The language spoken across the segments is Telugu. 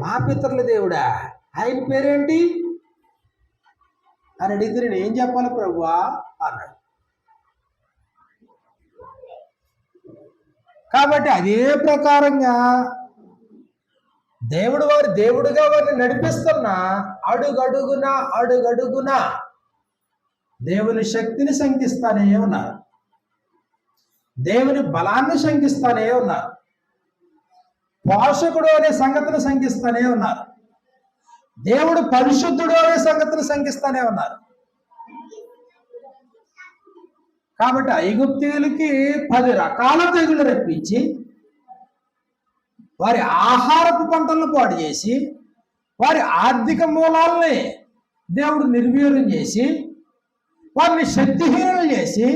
మా పితరుల దేవుడా, ఆయన పేరేంటి అని అడిగితే నేను ఏం చెప్పాలి ప్రభువా అన్నాడు. కాబట్టి అదే ప్రకారంగా దేవుడు వారి దేవుడుగా వారిని నడిపిస్తున్నా అడుగడుగునా దేవుని శక్తిని శంకిస్తానే ఉన్నారు, దేవుని బలాన్ని శంకిస్తానే ఉన్నారు, పోషకుడు అనే సంగతిని శంకిస్తానే ఉన్నారు, దేవుడు పరిశుద్ధుడు అనే సంగతిని శంకిస్తానే ఉన్నారు. కాబట్టి ఐగుప్తీయులకి 10 రకాల తెగులు రప్పించి వారి ఆహారపు పంటలను పాడు చేసి వారి ఆర్థిక మూలాలని దేవుడు నిర్వీర్యం చేసి వారిని శక్తిహీనులు చేసి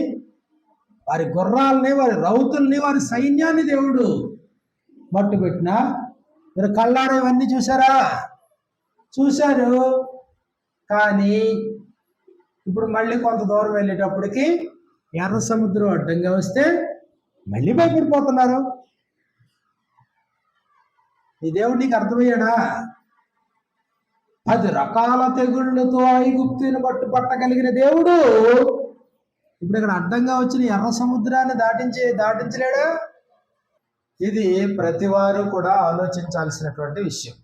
వారి గుర్రాలని వారి రౌతుల్ని వారి సైన్యాన్ని దేవుడు మట్టుపెట్టినా మీరు కళ్ళారా ఇవన్నీ చూసారా? చూశారు. కానీ ఇప్పుడు మళ్ళీ కొంత దూరం వెళ్ళేటప్పటికి ఎర్ర సముద్రం అడ్డంగా వస్తే మళ్ళీ భయపడిపోతున్నారు. ఈ దేవుడు నీకు అర్థమయ్యాడా? 10 రకాల తెగుళ్లతో ఐగుప్తుని పట్టగలిగిన దేవుడు ఇప్పుడు ఇక్కడ అడ్డంగా వచ్చిన ఎర్ర సముద్రాన్ని దాటించలేడా? ఇది ప్రతి వారు కూడా ఆలోచించాల్సినటువంటి విషయం.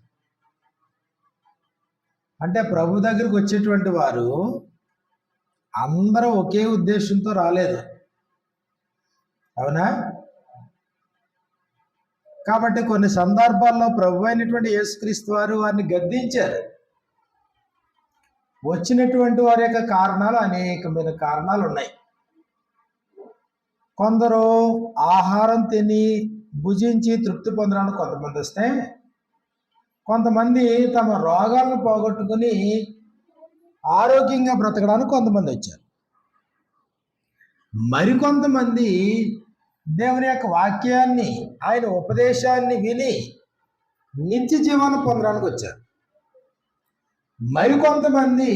అంటే ప్రభు దగ్గరికి వచ్చేటువంటి వారు అందరూ ఒకే ఉద్దేశంతో రాలేదు, అవునా? కాబట్టి కొన్ని సందర్భాల్లో ప్రభు అయినటువంటి యేసుక్రీస్తు వారు వారిని గద్దించారు. వచ్చినటువంటి వారి యొక్క కారణాలు అనేకమైన కారణాలు ఉన్నాయి. కొందరు ఆహారం తిని భుజించి తృప్తి పొందడానికి కొంతమంది వస్తే, కొంతమంది తమ రోగాలను పోగొట్టుకుని ఆరోగ్యంగా బ్రతకడానికి కొంతమంది వచ్చారు. మరికొంతమంది దేవుని యొక్క వాక్యాన్ని ఆయన ఉపదేశాన్ని విని నిత్య జీవాన్ని పొందడానికి వచ్చారు. మరికొంతమంది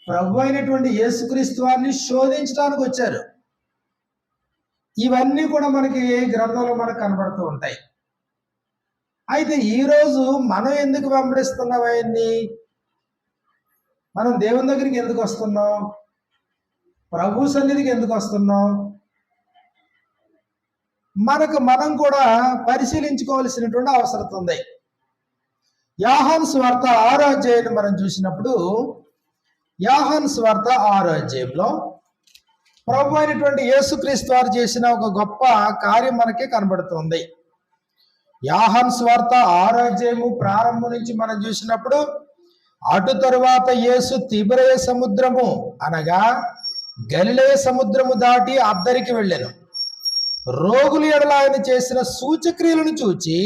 ప్రభు అయినటువంటి యేసుక్రీస్తు వారిని శోధించడానికి వచ్చారు. ఇవన్నీ కూడా మనకి గ్రంథంలో మనకు కనబడుతూ ఉంటాయి. అయితే ఈరోజు మనం ఎందుకు వెంబడిస్తున్నాం ఆయన్ని? మనం దేవుని దగ్గరికి ఎందుకు వస్తున్నాం? ప్రభు సన్నిధికి ఎందుకు వస్తున్నాం? మనం కూడా పరిశీలించుకోవాల్సినటువంటి అవసరం ఉంది. యోహాను సువార్త 6వ అధ్యాయాన్ని మనం చూసినప్పుడు, యోహాను సువార్త 6వ అధ్యాయంలో ప్రభు అయినటువంటి యేసుక్రీస్తు వారు చేసిన ఒక గొప్ప కార్యం మనకి కనబడుతుంది. యోహాను సువార్త 6వ అధ్యాయము ప్రారంభం నుంచి మనం చూసినప్పుడు, అటు తరువాత యేసు తిబెరయ సముద్రము అనగా గలిలయ సముద్రము దాటి అద్దరికి వెళ్ళెను. రోగుల ఎడల ఆయన చేసిన సూచక్రియలను చూచి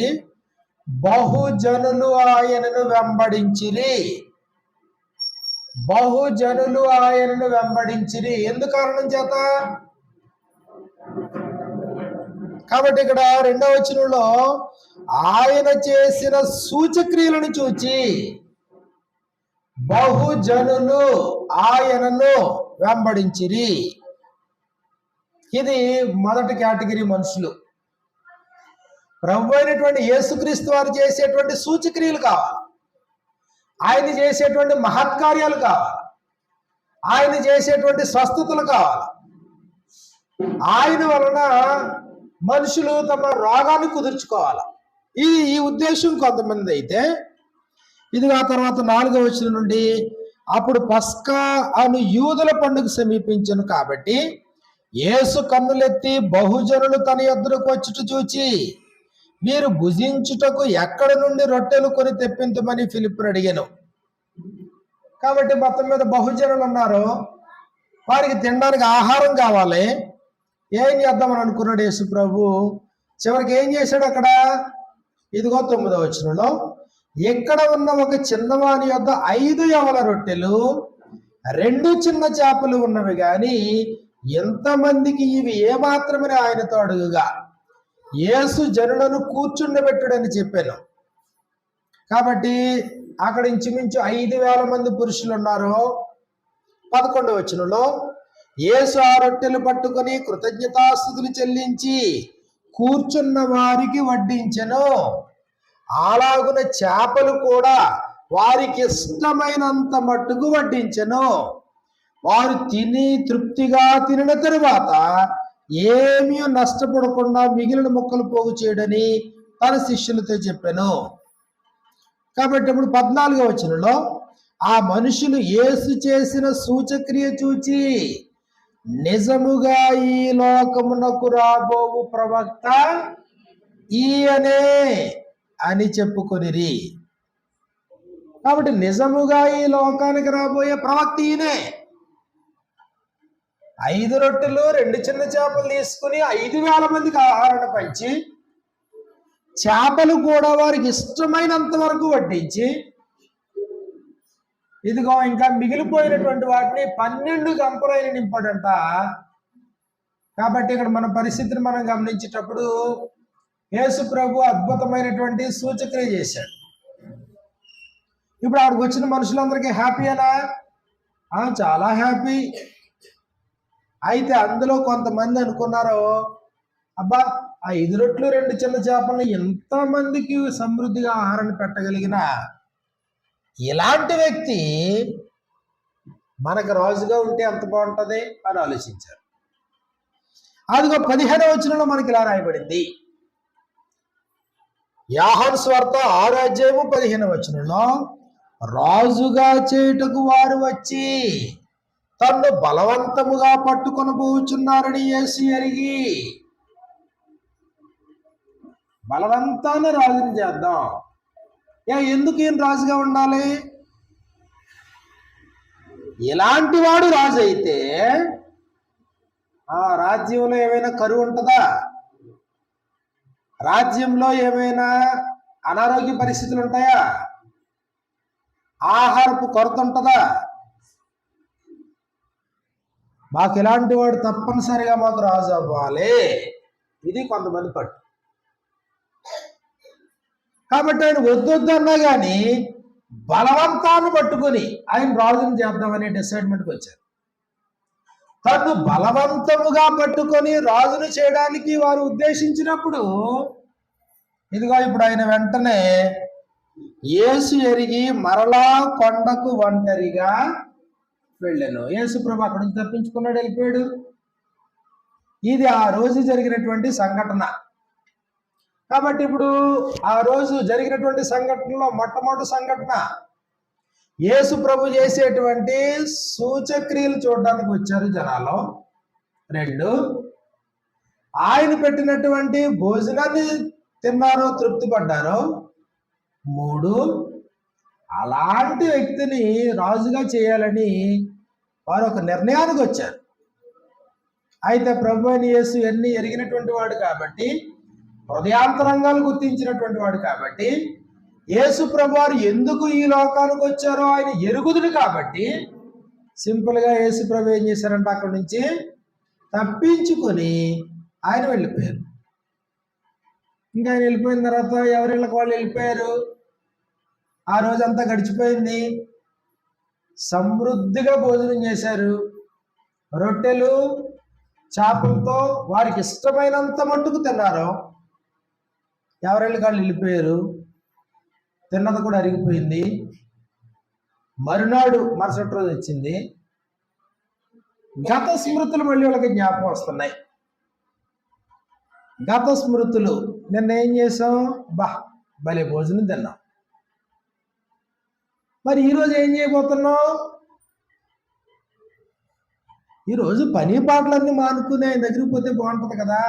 బహుజనులు ఆయనను వెంబడించిరి. ఎందు కారణం చేత? కాబట్టి ఇక్కడ 2వ వచనంలో ఆయన చేసిన సూచక్రియలను చూచి బహుజనులు ఆయనను వెంబడించిరి. ఇది మొదటి కేటగిరీ మనుషులు. ప్రభు అయినటువంటి యేసుక్రీస్తు వారు చేసేటువంటి సూచక్రియలు కావాలి, ఆయన చేసేటువంటి మహత్కార్యాలు కావాలి, ఆయన చేసేటువంటి స్వస్థతలు కావాలి. ఆయన వలన మనుషులు తమ రోగాన్ని కుదుర్చుకోవాలి. ఈ ఉద్దేశం కొంతమంది అయితే, ఇది ఆ తర్వాత 4వ వచనం నుండి, అప్పుడు పస్కా అను యూదుల పండుగ సమీపించను కాబట్టి యేసు కన్నులెత్తి బహుజనులు తన యొద్దకు వచ్చుట చూచి, మీరు భుజించుటకు ఎక్కడ నుండి రొట్టెలు కొని తెప్పించమని ఫిలిప్పును అడిగాను. కాబట్టి మొత్తం మీద బహుజనులు ఉన్నారు, వారికి తినడానికి ఆహారం కావాలి. ఏం చేద్దామని అనుకున్నాడు యేసు ప్రభు? చివరికి ఏం చేశాడు అక్కడ? ఇదిగో 9వ వచనంలో, ఎక్కడ ఉన్న ఒక చిన్నవాని యొద్ద 5 యవల రొట్టెలు 2 చిన్న చేపలు ఉన్నవి గాని ఎంతమందికి ఇవి ఏమాత్రమని ఆయనతో అడుగుగా, యేసు జనులను కూర్చుండబెట్టుడని చెప్పాను. కాబట్టి అక్కడ ఇంచుమించు 5,000 మంది పురుషులు ఉన్నారు. 11వ వచనంలో, యేసు ఆ రొట్టెలు పట్టుకొని కృతజ్ఞతాస్తుతులు చెల్లించి కూర్చున్న వారికి వడ్డించెను. అలాగున చేపలు కూడా వారికి ఇష్టమైనంత మట్టుకు వడ్డించెను. వారు తిని తృప్తిగా తినిన తరువాత ఏమీ నష్టపడకుండా మిగిలిన ముక్కలు పోగు చేయడని తన శిష్యులతో చెప్పాను. కాబట్టి ఇప్పుడు 14వ వచనంలో ఆ మనుషులు యేసు చేసిన సూచక్రియ చూచి నిజముగా ఈ లోకమునకు రాబోవు ప్రవక్త ఈయనే అని చెప్పుకొనిరి. కాబట్టి నిజముగా ఈ లోకానికి రాబోయే ప్రవక్త ఈయనే. 5 రొట్టెలు 2 చిన్న చేపలు తీసుకుని 5,000 మందికి ఆహారాన్ని పంచి చేపలు కూడా వారికి ఇష్టమైనంత వరకు వడ్డించి ఇదిగో ఇంకా మిగిలిపోయినటువంటి వాటిని 12 గంపలైన నింపాడంట. కాబట్టి ఇక్కడ మన పరిస్థితిని మనం గమనించేటప్పుడు యేసు ప్రభు అద్భుతమైనటువంటి సూచక్రియ చేశాడు. ఇప్పుడు ఆడికి వచ్చిన మనుషులందరికీ హ్యాపీయేనా? చాలా హ్యాపీ. అయితే అందులో కొంతమంది అనుకున్నారు, అబ్బా 5 రొట్టెలు 2 చిన్న చేపలను ఎంతమందికి సమృద్ధిగా ఆహారాన్ని పెట్టగలిగిన ఇలాంటి వ్యక్తి మనకు రాజుగా ఉంటే ఎంత బాగుంటుంది అని ఆలోచించారు. అదిగో 15వ వచనంలో మనకి ఇలా రాయబడింది. యోహాను సువార్త 6వ అధ్యాయము 15వ వచనంలో రాజుగా చేయుటకు వారు వచ్చి తన్ను బలవంతముగా పట్టుకొని పోచున్నారని యేసు ఎరిగి, బలవంతాన్ని రాజుని చేద్దాం. ఎందుకు ఈయన రాజుగా ఉండాలి? ఇలాంటి వాడు రాజు అయితే ఆ రాజ్యంలో ఏమైనా కరువు ఉంటుందా? రాజ్యంలో ఏమైనా అనారోగ్య పరిస్థితులు ఉంటాయా? ఆహారపు కొరత ఉంటుందా? మాకు ఇలాంటి వాడు తప్పనిసరిగా మాకు రాజు అవ్వాలి, ఇది కొంతమంది పట్టు. కాబట్టి ఆయన వద్దొద్దు అన్నా కానీ బలవంతాన్ని పట్టుకొని ఆయన రాజుని చేద్దామనే డిసైడ్మెంట్కి వచ్చారు. తను బలవంతముగా పట్టుకొని రాజును చేయడానికి వారు ఉద్దేశించినప్పుడు ఇదిగో ఇప్పుడు ఆయన వెంటనే యేసు ఎరిగి మరలా కొండకు ఒంటరిగా వెళ్ళాను. యేసు ప్రభు అక్కడి నుంచి తప్పించుకున్నాడు, వెళ్ళిపోయాడు. ఇది ఆ రోజు జరిగినటువంటి సంఘటన. కాబట్టి ఇప్పుడు ఆ రోజు జరిగినటువంటి సంఘటనలో మొట్టమొదటి సంఘటన యేసు ప్రభు చేసేటువంటి సూచక్రియలు చూడడానికి వచ్చారు జనాలు. 2, ఆయన పెట్టినటువంటి భోజనాన్ని తిన్నారో తృప్తి పడ్డారు. 3, అలాంటి వ్యక్తిని రాజుగా చేయాలని వారు ఒక నిర్ణయానికి వచ్చారు. అయితే ప్రభు అయిన యేసు ఎన్ని ఎరిగినటువంటి వాడు కాబట్టి, హృదయాంతరంగాలు గుర్తించినటువంటి వాడు కాబట్టి, యేసు ప్రభు వారు ఎందుకు ఈ లోకానికి వచ్చారో ఆయన ఎరుగుదుడు కాబట్టి సింపుల్గా యేసు ప్రభు ఏం చేశారంటే అక్కడి నుంచి తప్పించుకొని ఆయన వెళ్ళిపోయారు. ఇంకా ఆయన వెళ్ళిపోయిన తర్వాత ఎవరిళ్ళకి వాళ్ళు వెళ్ళిపోయారు. ఆ రోజంతా గడిచిపోయింది. సమృద్ధిగా భోజనం చేశారు. రొట్టెలు చేపలతో వారికి ఇష్టమైనంత మట్టుకు తిన్నారు. ఎవరిళ్ళకి వాళ్ళు వెళ్ళిపోయారు. తిన్నది కూడా అరిగిపోయింది. మరుసటి రోజు వచ్చింది. గత స్మృతులు మళ్ళీ వాళ్ళకి జ్ఞాపకం వస్తున్నాయి. గత స్మృతులు, నిన్న ఏం చేసాం? భలే భోజనం తిన్నాం. మరి ఈరోజు ఏం చేయబోతున్నాం? ఈరోజు పని పాటలన్నీ మానుకుని ఆయన దగ్గరికి పోతే బాగుంటుంది కదా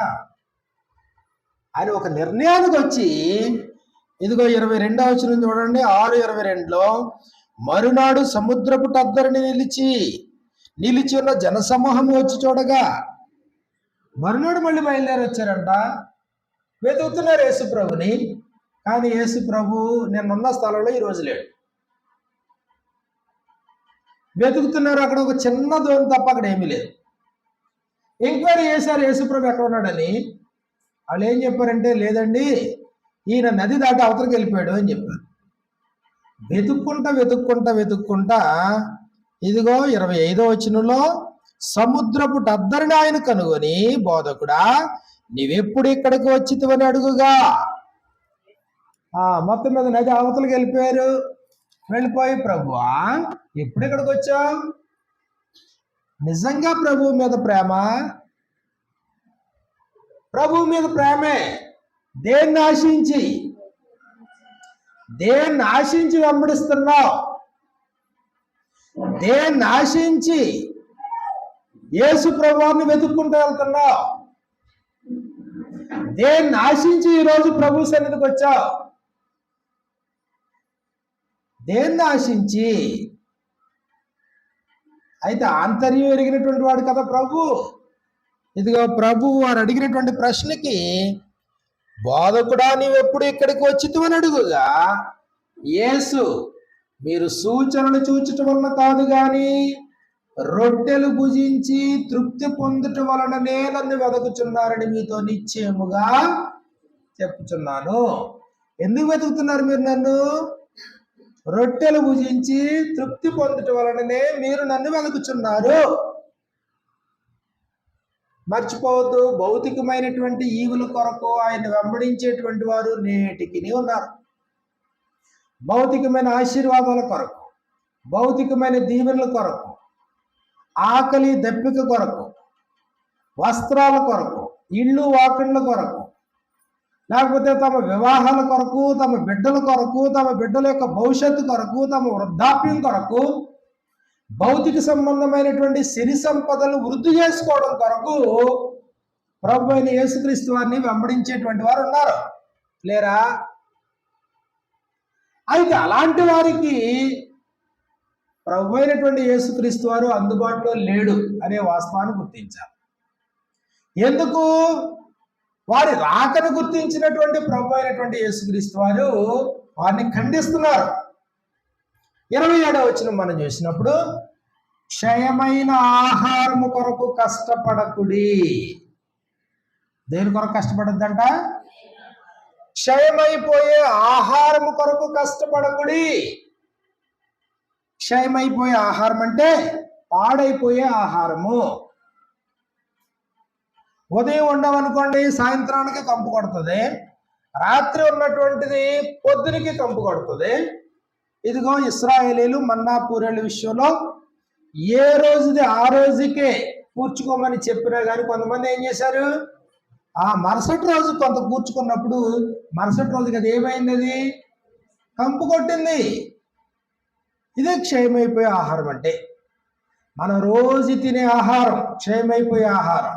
అని ఒక నిర్ణయానికి వచ్చి ఇదిగో 22వ వచనం చూడండి. 6:22లో మరునాడు సముద్రపు టద్దరిని నిలిచి ఉన్న జనసమూహం వచ్చి చూడగా, మరునాడు మళ్ళీ బయలుదేరి వచ్చారంట. వెతుకుతున్నారు యేసు ప్రభుని. కానీ యేసు ప్రభు నిన్నున్న స్థలంలో ఈరోజు లేడు. వెతుకుతున్నారు. అక్కడ ఒక చిన్న దోణి తప్ప అక్కడ ఏమీ లేదు. ఎంక్వైరీ చేశారు యేసు ప్రభు ఎక్కడ ఉన్నాడని. వాళ్ళు ఏం చెప్పారంటే, లేదండి ఈయన నది దాటి అవతలకి వెళ్ళిపోయాడు అని చెప్పారు. వెతుక్కుంటా ఇదిగో 25వ వచనంలో సముద్రపు టద్దరిని ఆయన కనుగొని, బోధకుడా నీవెప్పుడు ఇక్కడికి వచ్చితివని అడుగుగా, మొత్తం మీద నది అవతలకి వెళ్ళిపోయారు. వెళ్ళిపోయి, ప్రభువా ఎప్పుడు ఇక్కడికి వచ్చావు? నిజంగా ప్రభువు మీద ప్రేమ, ప్రభువు మీద ప్రేమే. దేన్ని ఆశించి వెంబడిస్తున్నావు? దేన్ని ఆశించి యేసు ప్రభువుని వెతుక్కుంటూ వెళ్తున్నావు? దేన్ని ఆశించి ఈరోజు ప్రభు సన్నిధికి వచ్చావు? దేన్ని ఆశించి? అయితే ఆంతర్యం ఎరిగినటువంటి వాడు కదా ప్రభు. ఇదిగో ప్రభు వారు అడిగినటువంటి ప్రశ్నకి, బోధకుడా నీవెప్పుడు ఇక్కడికి వచ్చితివని అడుగుగా, యేసు మీరు సూచనలు చూచటం వలన కాదు గాని రొట్టెలు భుజించి తృప్తి పొందటం వలననే నన్ను వెతుకుచున్నారని మీతో నిశ్చయముగా చెప్పుచున్నాను. ఎందుకు వెతుకుతున్నారు మీరు నన్ను? రొట్టెలు భుజించి తృప్తి పొందటం వలననే మీరు నన్ను వెతుకుచున్నారు. మర్చిపోవద్దు, భౌతికమైనటువంటి ఈవుల కొరకు ఆయన వెంబడించేటువంటి వారు నేటికి ఉన్నారు. భౌతికమైన ఆశీర్వాదాల కొరకు, భౌతికమైన దీవెనల కొరకు, ఆకలి దప్పిక కొరకు, వస్త్రాల కొరకు, ఇళ్ళు వాకిళ్ళ కొరకు, లేకపోతే తమ వివాహాల కొరకు, తమ బిడ్డల కొరకు, తమ బిడ్డల యొక్క భవిష్యత్తు కొరకు, తమ వృద్ధాప్యం కొరకు, భౌతిక సంబంధమైనటువంటి సిరి సంపదలు వృద్ధి చేసుకోవడం కొరకు ప్రభు అయిన యేసుక్రీస్తు వారిని వెంబడించేటువంటి వారు ఉన్నారు, లేరా? అయితే అలాంటి వారికి ప్రభు అయినటువంటి యేసుక్రీస్తు వారు అందుబాటులో లేడు అనే వాస్తవాన్ని గుర్తించాలి. ఎందుకు? వారి రాకను గుర్తించినటువంటి ప్రభు అయినటువంటి యేసుక్రీస్తు వారు వారిని ఖండిస్తున్నారు. 27వ వచనం మనం చూసినప్పుడు, క్షయమైన ఆహారము కొరకు కష్టపడకుడి. దేని కొరకు కష్టపడద్దంట? క్షయమైపోయే ఆహారము కొరకు కష్టపడకుడి. క్షయమైపోయే ఆహారం అంటే పాడైపోయే ఆహారము. ఉదయం ఉండవనుకోండి, సాయంత్రానికి కంపు కొడుతుంది. రాత్రి ఉన్నటువంటిది పొద్దునికి కంపు కొడుతుంది. ఇదిగో ఇశ్రాయేలీలు మన్నా పూరేళ్ళ విషయంలో ఏ రోజుది ఆ రోజుకే కూర్చుకోమని చెప్పినా కానీ కొంతమంది ఏం చేశారు, ఆ మరుసటి రోజు కొంత కూర్చుకున్నప్పుడు మరుసటి రోజుకి అది ఏమైంది? అది కంపు కొట్టింది. ఇదే క్షయమైపోయే ఆహారం అంటే. మనం రోజు తినే ఆహారం క్షయమైపోయే ఆహారం.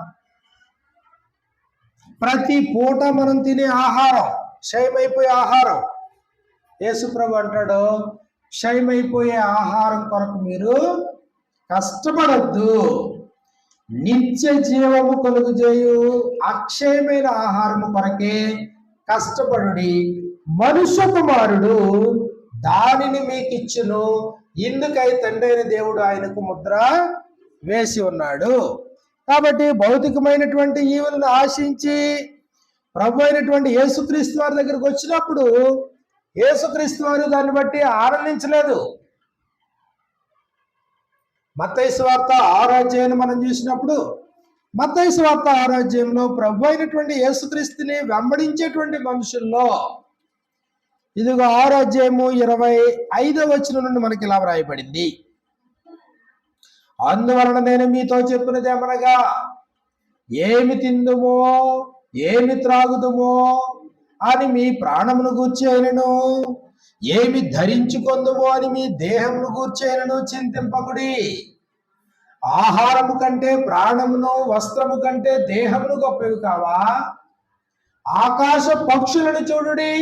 ప్రతి పూట మనం తినే ఆహారం క్షయమైపోయే ఆహారం. యేసుప్రభు అంటాడు, క్షయమైపోయే ఆహారం కొరకు మీరు కష్టపడద్దు, నిత్య జీవము కలుగజేయు అక్షయమైన ఆహారము కొరకే కష్టపడుడి. మనుష్య కుమారుడు దానిని మీకు ఇచ్చును, ఇందుకై తండ్రి అయిన దేవుడు ఆయనకు ముద్ర వేసి ఉన్నాడు. కాబట్టి భౌతికమైనటువంటి ఈవులను ఆశించి ప్రభు అయినటువంటి యేసుక్రీస్తు వారి దగ్గరకు వచ్చినప్పుడు యేసుక్రీస్తు వారు దాన్ని బట్టి ఆనందించలేదు. మత్తయి సువార్త 6వ అధ్యాయాన్ని మనం చూసినప్పుడు, మత్తయి సువార్త 6వ అధ్యాయంలో ప్రభు అయినటువంటి యేసుక్రీస్తుని వెంబడించేటువంటి మనుషుల్లో ఇదిగో 6వ అధ్యాయము 25వ వచనం నుండి మనకి ఇలా వ్రాయబడింది, అందువలన నేను మీతో చెప్పినది ఏమనగా, ఏమి తిందుమో ఏమి త్రాగుదుమో అని మీ ప్రాణమును గూర్చేయను, ఏమి ధరించుకొందుమో అని మీ దేహమును గూర్చేయను చింతింపకుడి. ఆహారము కంటే ప్రాణమును, వస్త్రము కంటే దేహమును గొప్పవి కావా? ఆకాశ పక్షులను చూడుడి,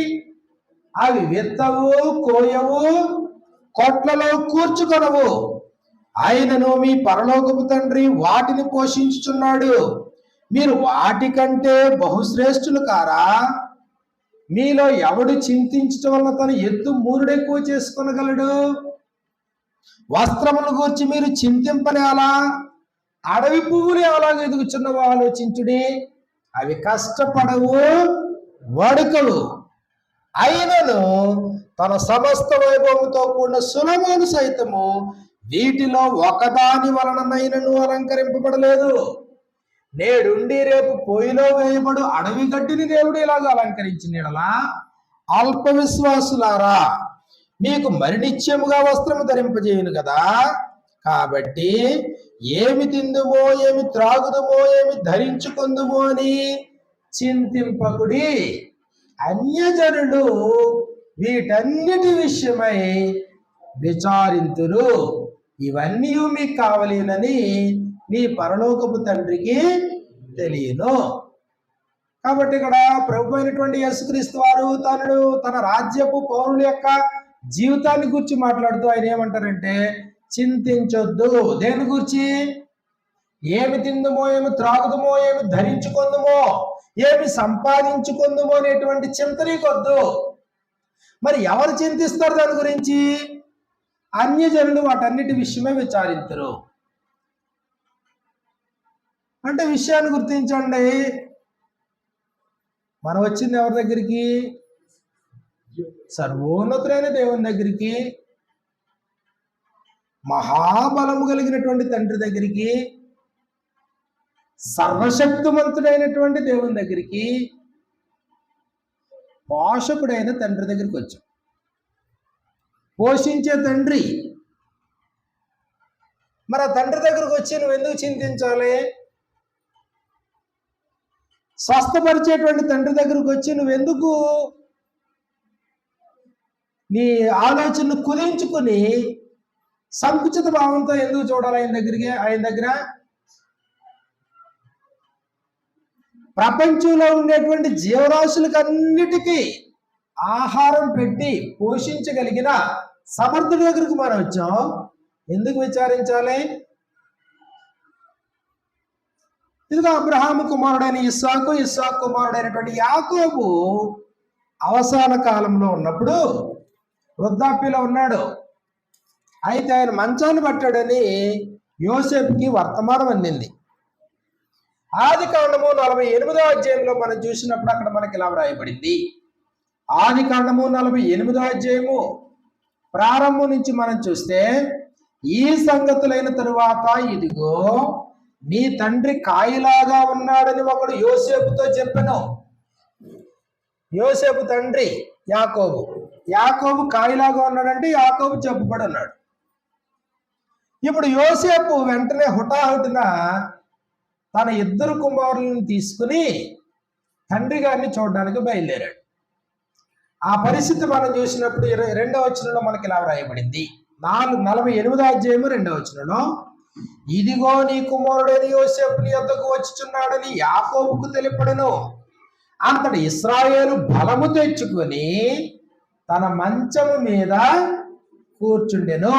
అవి విత్తవు, కోయవు, కొట్లలో కూర్చుకొనవు, ఆయనను మీ పరలోకపు తండ్రి వాటిని పోషించుచున్నాడు. మీరు వాటికంటే బహుశ్రేష్ఠులు కారా? మీలో ఎవడు చింతించటం వలన తన ఎత్తు మూరుడెక్కువ చేసుకొనగలడు? వస్త్రమును గూర్చి మీరు చింతింపనేలా? అడవి పువ్వులు ఎలాగ ఎదుగుచున్నవో ఆలోచించుడి, అవి కష్టపడవు, వడుకవు. అయినను తన సమస్త వైభవంతో కూడిన సొలొమోను సైతము వీటిలో ఒకదాని వలననైనను అలంకరింపబడలేదు. నేడుండి రేపు పొయ్యిలో వేయబడు అడవి గడ్డిని దేవుడు ఇలాగ అలంకరించినలా అల్ప విశ్వాసులారా, మీకు మరి నిత్యముగా వస్త్రము ధరింపజేయును కదా. కాబట్టి ఏమి తిందుమో, ఏమి త్రాగుదుమో, ఏమి ధరించుకుందుమో అని చింతింపకుడి. అన్యజనులు వీటన్నిటి విషయమై విచారింతురు. ఇవన్నీ మీకు కావలేనని మీ పరలోకపు తండ్రికి తెలియను. కాబట్టి ఇక్కడ ప్రభు అయినటువంటి యేసుక్రీస్తు వారు తన రాజ్యపు పౌరుల యొక్క జీవితాన్ని గురించి మాట్లాడుతూ ఆయన ఏమంటారంటే, చింతించొద్దు. దేని గురించి? ఏమి తిందుమో, ఏమి త్రాగుదుమో, ఏమి ధరించుకుందుమో, ఏమి సంపాదించుకుందుమో అనేటువంటి చింత నీకొద్దు. మరి ఎవరు చింతిస్తారు దాని గురించి? అన్యజనులు వాటన్నిటి విషయమే విచారించరు. అంటే విషయాన్ని గుర్తించండి. మనం వచ్చింది ఎవరి దగ్గరికి? సర్వోన్నతుడైన దేవుని దగ్గరికి, మహాబలము కలిగినటువంటి తండ్రి దగ్గరికి, సర్వశక్తిమంతుడైనటువంటి దేవుని దగ్గరికి, పోషకుడైన తండ్రి దగ్గరికి వచ్చాం. పోషించే తండ్రి. మరి ఆ తండ్రి దగ్గరకు వచ్చి నువ్వు ఎందుకు చింతించాలి? స్వస్థపరిచేటువంటి తండ్రి దగ్గరకు వచ్చి నువ్వెందుకు నీ ఆలోచనను కుదించుకుని సంకుచిత భావంతో ఎందుకు చూడాలి ఆయన దగ్గర? ప్రపంచంలో ఉండేటువంటి జీవరాశులకు అన్నిటికీ ఆహారం పెట్టి పోషించగలిగిన సమర్థుడి దగ్గరకు మనం వచ్చాం. ఎందుకు విచారించాలి? ఇదిగో అబ్రహాము కుమారుడైన ఇస్సాకు, ఇస్సాకు కుమారుడైనటువంటి యాకోబు అవసాన కాలంలో ఉన్నప్పుడు వృద్ధాప్యలో ఉన్నాడు. అయితే ఆయన మంచాన్ని పట్టాడని యోసేపుకి వర్తమానం అందింది. ఆదికాండము 48వ అధ్యాయంలో మనం చూసినప్పుడు అక్కడ మనకి ఇలా వ్రాయబడింది. ఆదికాండము 48వ అధ్యాయము ప్రారంభం నుంచి మనం చూస్తే, ఈ సంగతులైన తరువాత ఇదిగో నీ తండ్రి కాయిలాగా ఉన్నాడని ఒకడు యోసేపుతో చెప్పెను. యోసేపు తండ్రి యాకోబు. యాకోబు కాయిలాగా ఉన్నాడంటే యాకోబు చెప్పుబడి ఉన్నాడు. ఇప్పుడు యోసేపు వెంటనే హుటాహుటిన తన ఇద్దరు కుమారులను తీసుకుని తండ్రి గారిని చూడడానికి బయలుదేరాడు. ఆ పరిస్థితి మనం చూసినప్పుడు 2వ వచనంలో మనకి ఇలా వ్రాయబడింది. 48వ అధ్యాయము 2వ వచనంలో, ఇదిగో నీ కుమారుడైన యోసేపు నీ వద్దకు వచ్చుచున్నాడని యాకోబుకు తెలిపడెను. అంతటి ఇశ్రాయేలు బలము తెచ్చుకొని తన మంచము మీద కూర్చుండెను.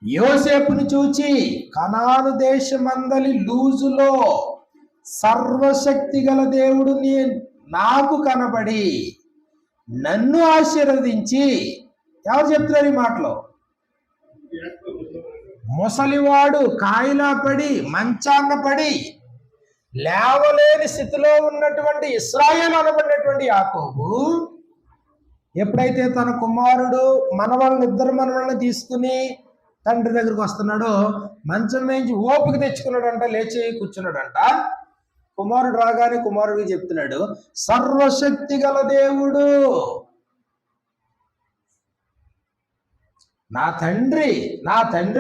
యోసేపును చూచి కనాను దేశమందలి లూజులో సర్వశక్తి గల దేవుడు నాకు కనబడి నన్ను ఆశీర్వదించి, ఎవరు చెప్తున్నారు ఈ మాటలో? ముసలివాడు కాయిలా పడి మంచాన్న పడి లేవలేని స్థితిలో ఉన్నటువంటి ఇశ్రాయేలు అనబడినటువంటి యాకోబు ఎప్పుడైతే తన కుమారుడు ఇద్దరు మనవళ్ళని తీసుకుని తండ్రి దగ్గరకు వస్తున్నాడో, మంచం వేయించి ఓపిక తెచ్చుకున్నాడంట, లేచి కూర్చున్నాడంట. కుమారుడు రాగానే కుమారుడికి చెప్తున్నాడు, సర్వశక్తి గల దేవుడు నా తండ్రి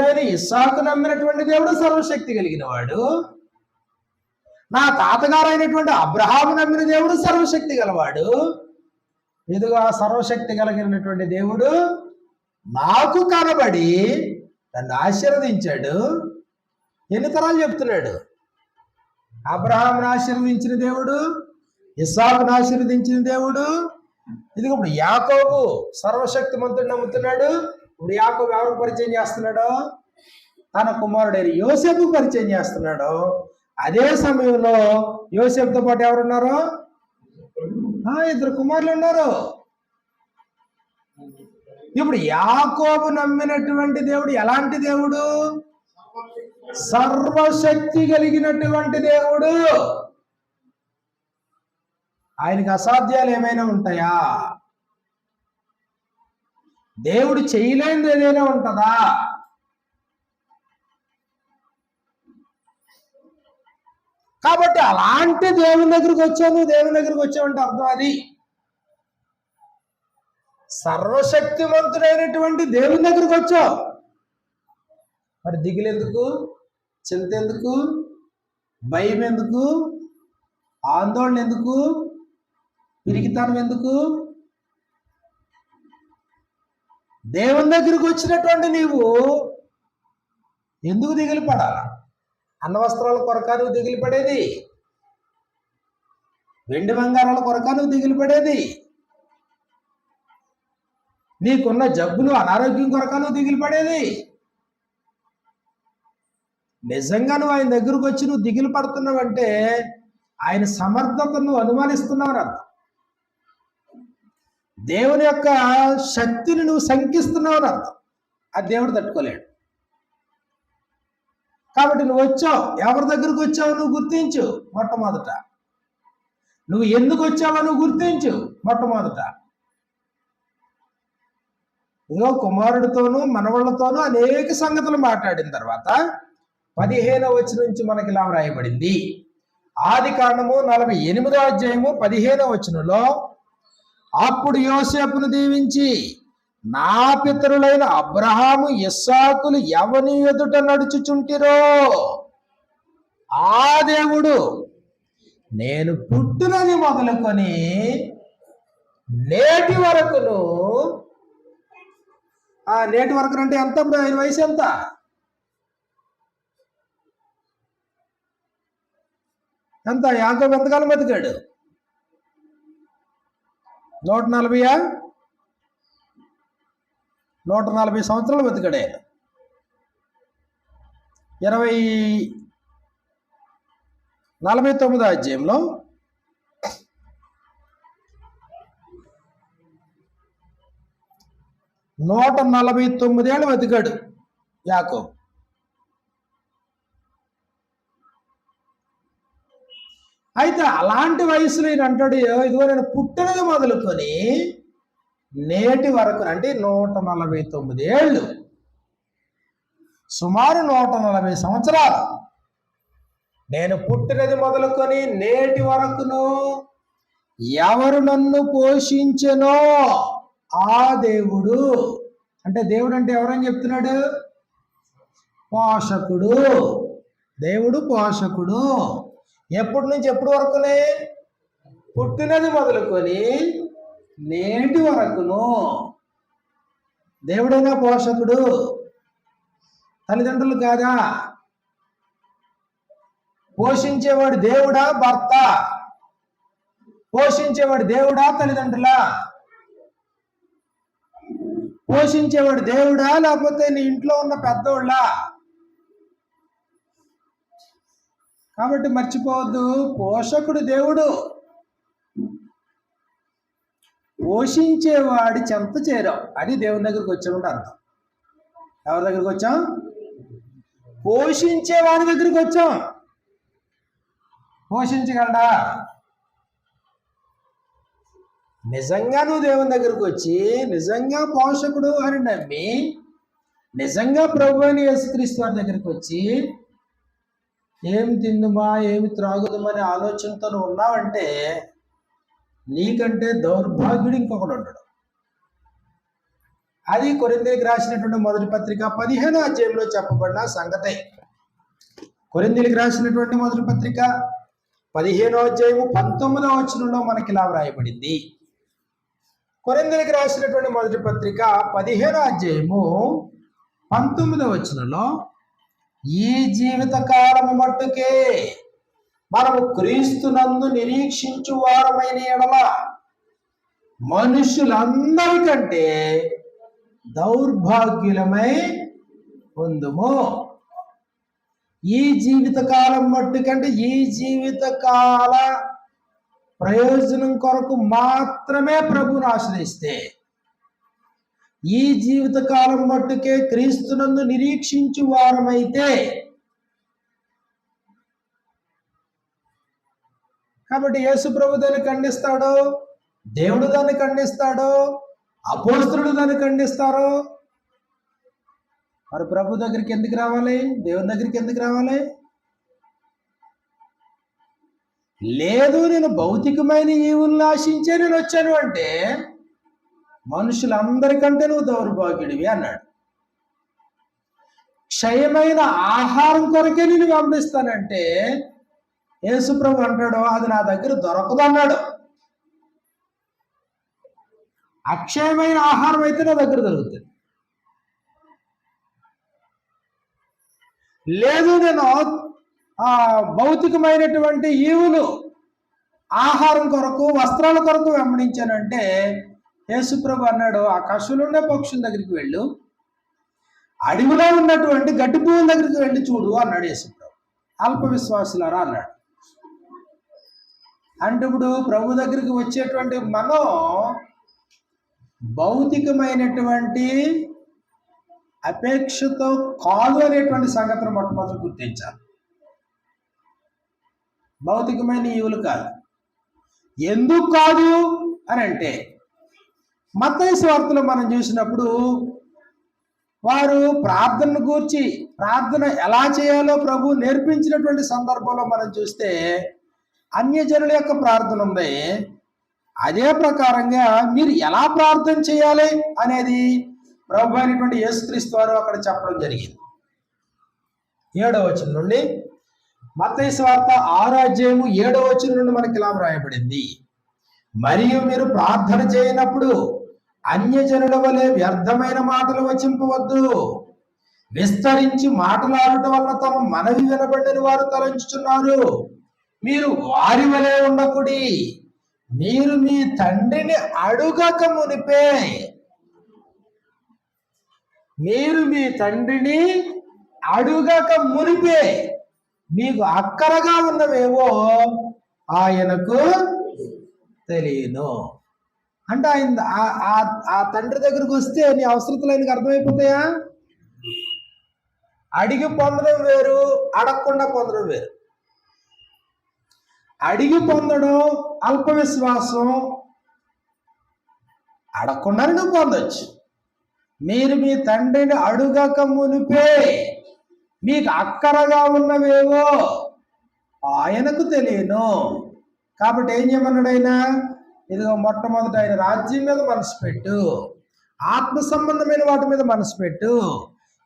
అయిన ఇస్సాకు నమ్మినటువంటి దేవుడు సర్వశక్తి కలిగిన వాడు, నా తాతగారు అయినటువంటి అబ్రహాము నమ్మిన దేవుడు సర్వశక్తి గలవాడు. ఇదిగో ఆ సర్వశక్తి కలిగినటువంటి దేవుడు నాకు కనబడి నన్ను ఆశీర్వదించాడు. ఎన్ని తరాలు చెప్తున్నాడు? అబ్రహామును ఆశీర్వదించిన దేవుడు, ఇస్సాకును ఆశీర్వదించిన దేవుడు. ఇదిగో ఇప్పుడు యాకోబు సర్వశక్తిమంతుడు నమ్ముతున్నాడు. ఇప్పుడు యాకోబు ఎవరికి పరిచయం చేస్తున్నాడు? తన కుమారుడైన యోసేపు పరిచయం చేస్తున్నాడు. అదే సమయంలో యోసేపుతో పాటు ఎవరున్నారు? ఇద్దరు కుమారులు ఉన్నారు. ఇప్పుడు యాకోబు నమ్మినటువంటి దేవుడు ఎలాంటి దేవుడు? సర్వశక్తి కలిగినటువంటి దేవుడు. ఆయనకి అసాధ్యాలు ఏమైనా ఉంటాయా? దేవుడు చేయలేనిది ఏదైనా ఉంటుందా? కాబట్టి అలాంటి దేవుని దగ్గరికి వచ్చావు అంటే అర్థం అది. సర్వశక్తిమంతుడైనటువంటి దేవుని దగ్గరికి వచ్చావు. మరి దిగులెందుకు, చింత ఎందుకు, భయం ఎందుకు, ఆందోళన ఎందుకు, పిరికితనం ఎందుకు? దేవుని దగ్గరికి వచ్చినటువంటి నీవు ఎందుకు దిగులు పడాలా? అన్న వస్త్రాల కొరక నువ్వు దిగులు పడేది, వెండి బంగారాల కొరక నువ్వు దిగులు పడేది, నీకున్న జబ్బులు అనారోగ్యం కొరక నువ్వు దిగులు పడేది. నిజంగా నువ్వు ఆయన దగ్గరకు వచ్చి నువ్వు దిగులు పడుతున్నావంటే ఆయన సమర్థతను నువ్వు అనుమానిస్తున్నావు అని అర్థం. దేవుని యొక్క శక్తిని నువ్వు శంకిస్తున్నావు అని అర్థం. అది దేవుడు తట్టుకోలేడు. కాబట్టి నువ్వు వచ్చావు, ఎవరి దగ్గరకు వచ్చావు నువ్వు గుర్తించు మొట్టమొదట. నువ్వు ఎందుకు వచ్చావో నువ్వు గుర్తించు మొట్టమొదట. ఇంకో కుమారుడితోనూ మనవాళ్ళతోనూ అనేక సంగతులు మాట్లాడిన తర్వాత 15వ వచనం నుంచి మనకి ఇలా వ్రాయబడింది. ఆదికాండము 48వ అధ్యాయము 15వ వచనంలో, అప్పుడు యోసేపును దీవించి, నా పితరులైన అబ్రహాము ఇస్సాకులు ఎవని ఎదుట నడుచుచుంటిరో ఆ దేవుడు నేను పుట్టినది మొదలుకొని నేటి వరకును, ఆ నేటి వరకు అంటే ఎంత? ఆయన వయసు ఎంత? ఎంత? యాకోబు ఎంతకాలం బతికాడు? 140 140 సంవత్సరాలు బతికాడు ఆయన. 49వ అధ్యాయంలో నూట 49 ఏళ్ళు బతికాడు యాకోబు. అయితే అలాంటి వయసులో ఈయన అంటాడు, ఇదిగో నేను పుట్టినది మొదలుకొని నేటి వరకు అంటే 149 ఏళ్ళు, సుమారు 140 సంవత్సరాలు. నేను పుట్టినది మొదలుకొని నేటి వరకును ఎవరు నన్ను పోషించెనో ఆ దేవుడు. అంటే దేవుడు అంటే ఎవరని చెప్తున్నాడు? పోషకుడు. దేవుడు పోషకుడు. ఎప్పటి నుంచి ఎప్పటి వరకునే? పుట్టినది మొదలుకొని నేటి వరకును దేవుడైనా పోషకుడు. తల్లిదండ్రులు కాదా? పోషించేవాడు దేవుడా భర్త? పోషించేవాడు దేవుడా తల్లిదండ్రులా? పోషించేవాడు దేవుడా లేకపోతే నీ ఇంట్లో ఉన్న పెద్దోళ్ళ? కాబట్టి మర్చిపోవద్దు, పోషకుడు దేవుడు. పోషించేవాడి చెంత చేరాం, అది దేవుని దగ్గరికి వచ్చామంటే అర్థం. ఎవరి దగ్గరికి వచ్చాం? పోషించేవాడి దగ్గరికి వచ్చాం. పోషించగలడా? నిజంగా నువ్వు దేవుని దగ్గరకు వచ్చి నిజంగా పోషకుడు అని నమ్మి నిజంగా ప్రభు అని యేసుక్రీస్తు వారి దగ్గరికి వచ్చి ఏమి తిందుమా ఏమి త్రాగుదమనే ఆలోచనతో నువ్వు ఉన్నావంటే నీకంటే దౌర్భాగ్యుడు ఇంకొకడు ఉండడు. అది కొరింథీయులకు రాసినటువంటి మొదటి పత్రిక 15వ అధ్యాయంలో చెప్పబడిన సంగతే. కొరింథీయులకు రాసినటువంటి మొదటి పత్రిక 15వ అధ్యాయము 19వ వచనంలో మనకి ఇలా వ్రాయబడింది. కొరింథీయులకు రాసినటువంటి మొదటి పత్రిక 15వ అధ్యాయము 19వ వచనంలో, ఈ జీవిత కాలము మట్టుకే మనము క్రీస్తునందు నిరీక్షించు వారమైన ఎడల మనుషులందరికంటే దౌర్భాగ్యులమై పొందుము. ఈ జీవిత కాలం మట్టుకంటే ఈ జీవిత కాల ప్రయోజనం కొరకు మాత్రమే ప్రభువును ఆశ్రయిస్తే, ఈ జీవిత కాలం మట్టుకే క్రీస్తునందు నిరీక్షించు వారమైతే, కాబట్టి యేసు ప్రభు దాన్ని ఖండిస్తాడు, దేవుడు దాన్ని ఖండిస్తాడు, అపోస్తలుడు దాన్ని ఖండిస్తారు. మరి ప్రభు దగ్గరికి ఎందుకు రావాలి? దేవుని దగ్గరికి ఎందుకు రావాలి? లేదు నేను భౌతికమైన ఈవులను ఆశించే నేను వచ్చాను అంటే మనుషులందరికంటే నువ్వు దౌర్భాగ్యుడివి అన్నాడు. క్షయమైన ఆహారం కొరకే నేను పంపిస్తానంటే యేసుప్రభు అంటాడు, అది నా దగ్గర దొరకదు అన్నాడు. అక్షయమైన ఆహారం అయితే నా దగ్గర దొరుకుతుంది. లేదు, నేను భౌతికమైనటువంటి ఈవులు ఆహారం కొరకు వస్త్రాల కొరకు వెంబడించానంటే యేసుప్రభు అన్నాడు, ఆకాశంలో ఉన్న పక్షుల దగ్గరికి వెళ్ళు, అడవిలో ఉన్నటువంటి గడ్డి పువ్వుల దగ్గరికి వెళ్ళి చూడు అన్నాడు యేసుప్రభు. అల్ప విశ్వాసులారా అన్నాడు. అంటే ఇప్పుడు ప్రభు దగ్గరికి వచ్చేటువంటి మనం భౌతికమైనటువంటి అపేక్షతో కాదు అనేటువంటి సంగతిని మొట్టమొదటి గుర్తించాలి. భౌతికమైన ఈవులు కాదు. ఎందుకు కాదు అని అంటే మత్తయి సువార్తలో మనం చూసినప్పుడు వారు ప్రార్థనను గూర్చి ప్రార్థన ఎలా చేయాలో ప్రభు నేర్పించినటువంటి సందర్భంలో మనం చూస్తే అన్యజనుల యొక్క ప్రార్థన ఉంది. అదే ప్రకారంగా మీరు ఎలా ప్రార్థన చేయాలి అనేది ప్రభు అయినటువంటి యేసుక్రీస్తు వారు అక్కడ చెప్పడం జరిగింది. 7వ వచనం నుండి, మత్తయి సువార్త 6వ అధ్యాయము 7వ వచనం నుండి మనకి ఇలా వ్రాయబడింది, మరియు మీరు ప్రార్థన చేయనప్పుడు అన్యజనుల వలె వ్యర్థమైన మాటలు వచింపవద్దు. విస్తరించి మాటలాడుట వలన తమ మనవి వినబడని వారు తలంచుచున్నారు. మీరు వారి వలె ఉండకుడి. మీరు మీ తండ్రిని అడుగక మునిపే మీకు అక్కరగా ఉన్నవేవో ఆయనకు తెలియను. అంటే ఆయన ఆ తండ్రి దగ్గరకు వస్తే నీ అవసరతలు ఆయనకు అర్థమైపోతాయా? అడిగి పొందడం వేరు, అడగకుండా పొందడం వేరు. అడిగి పొందడం అల్ప విశ్వాసం, అడగకుండానే నువ్వు పొందొచ్చు. మీరు మీ తండ్రిని అడుగక మునిపే మీకు అక్కరగా ఉన్నవేవో ఆయనకు తెలియను. కాబట్టి ఏం చేయమన్నాడు ఆయన? ఇదిగో మొట్టమొదట ఆయన రాజ్యం మీద మనసు పెట్టు, ఆత్మ సంబంధమైన వాటి మీద మనసు పెట్టు,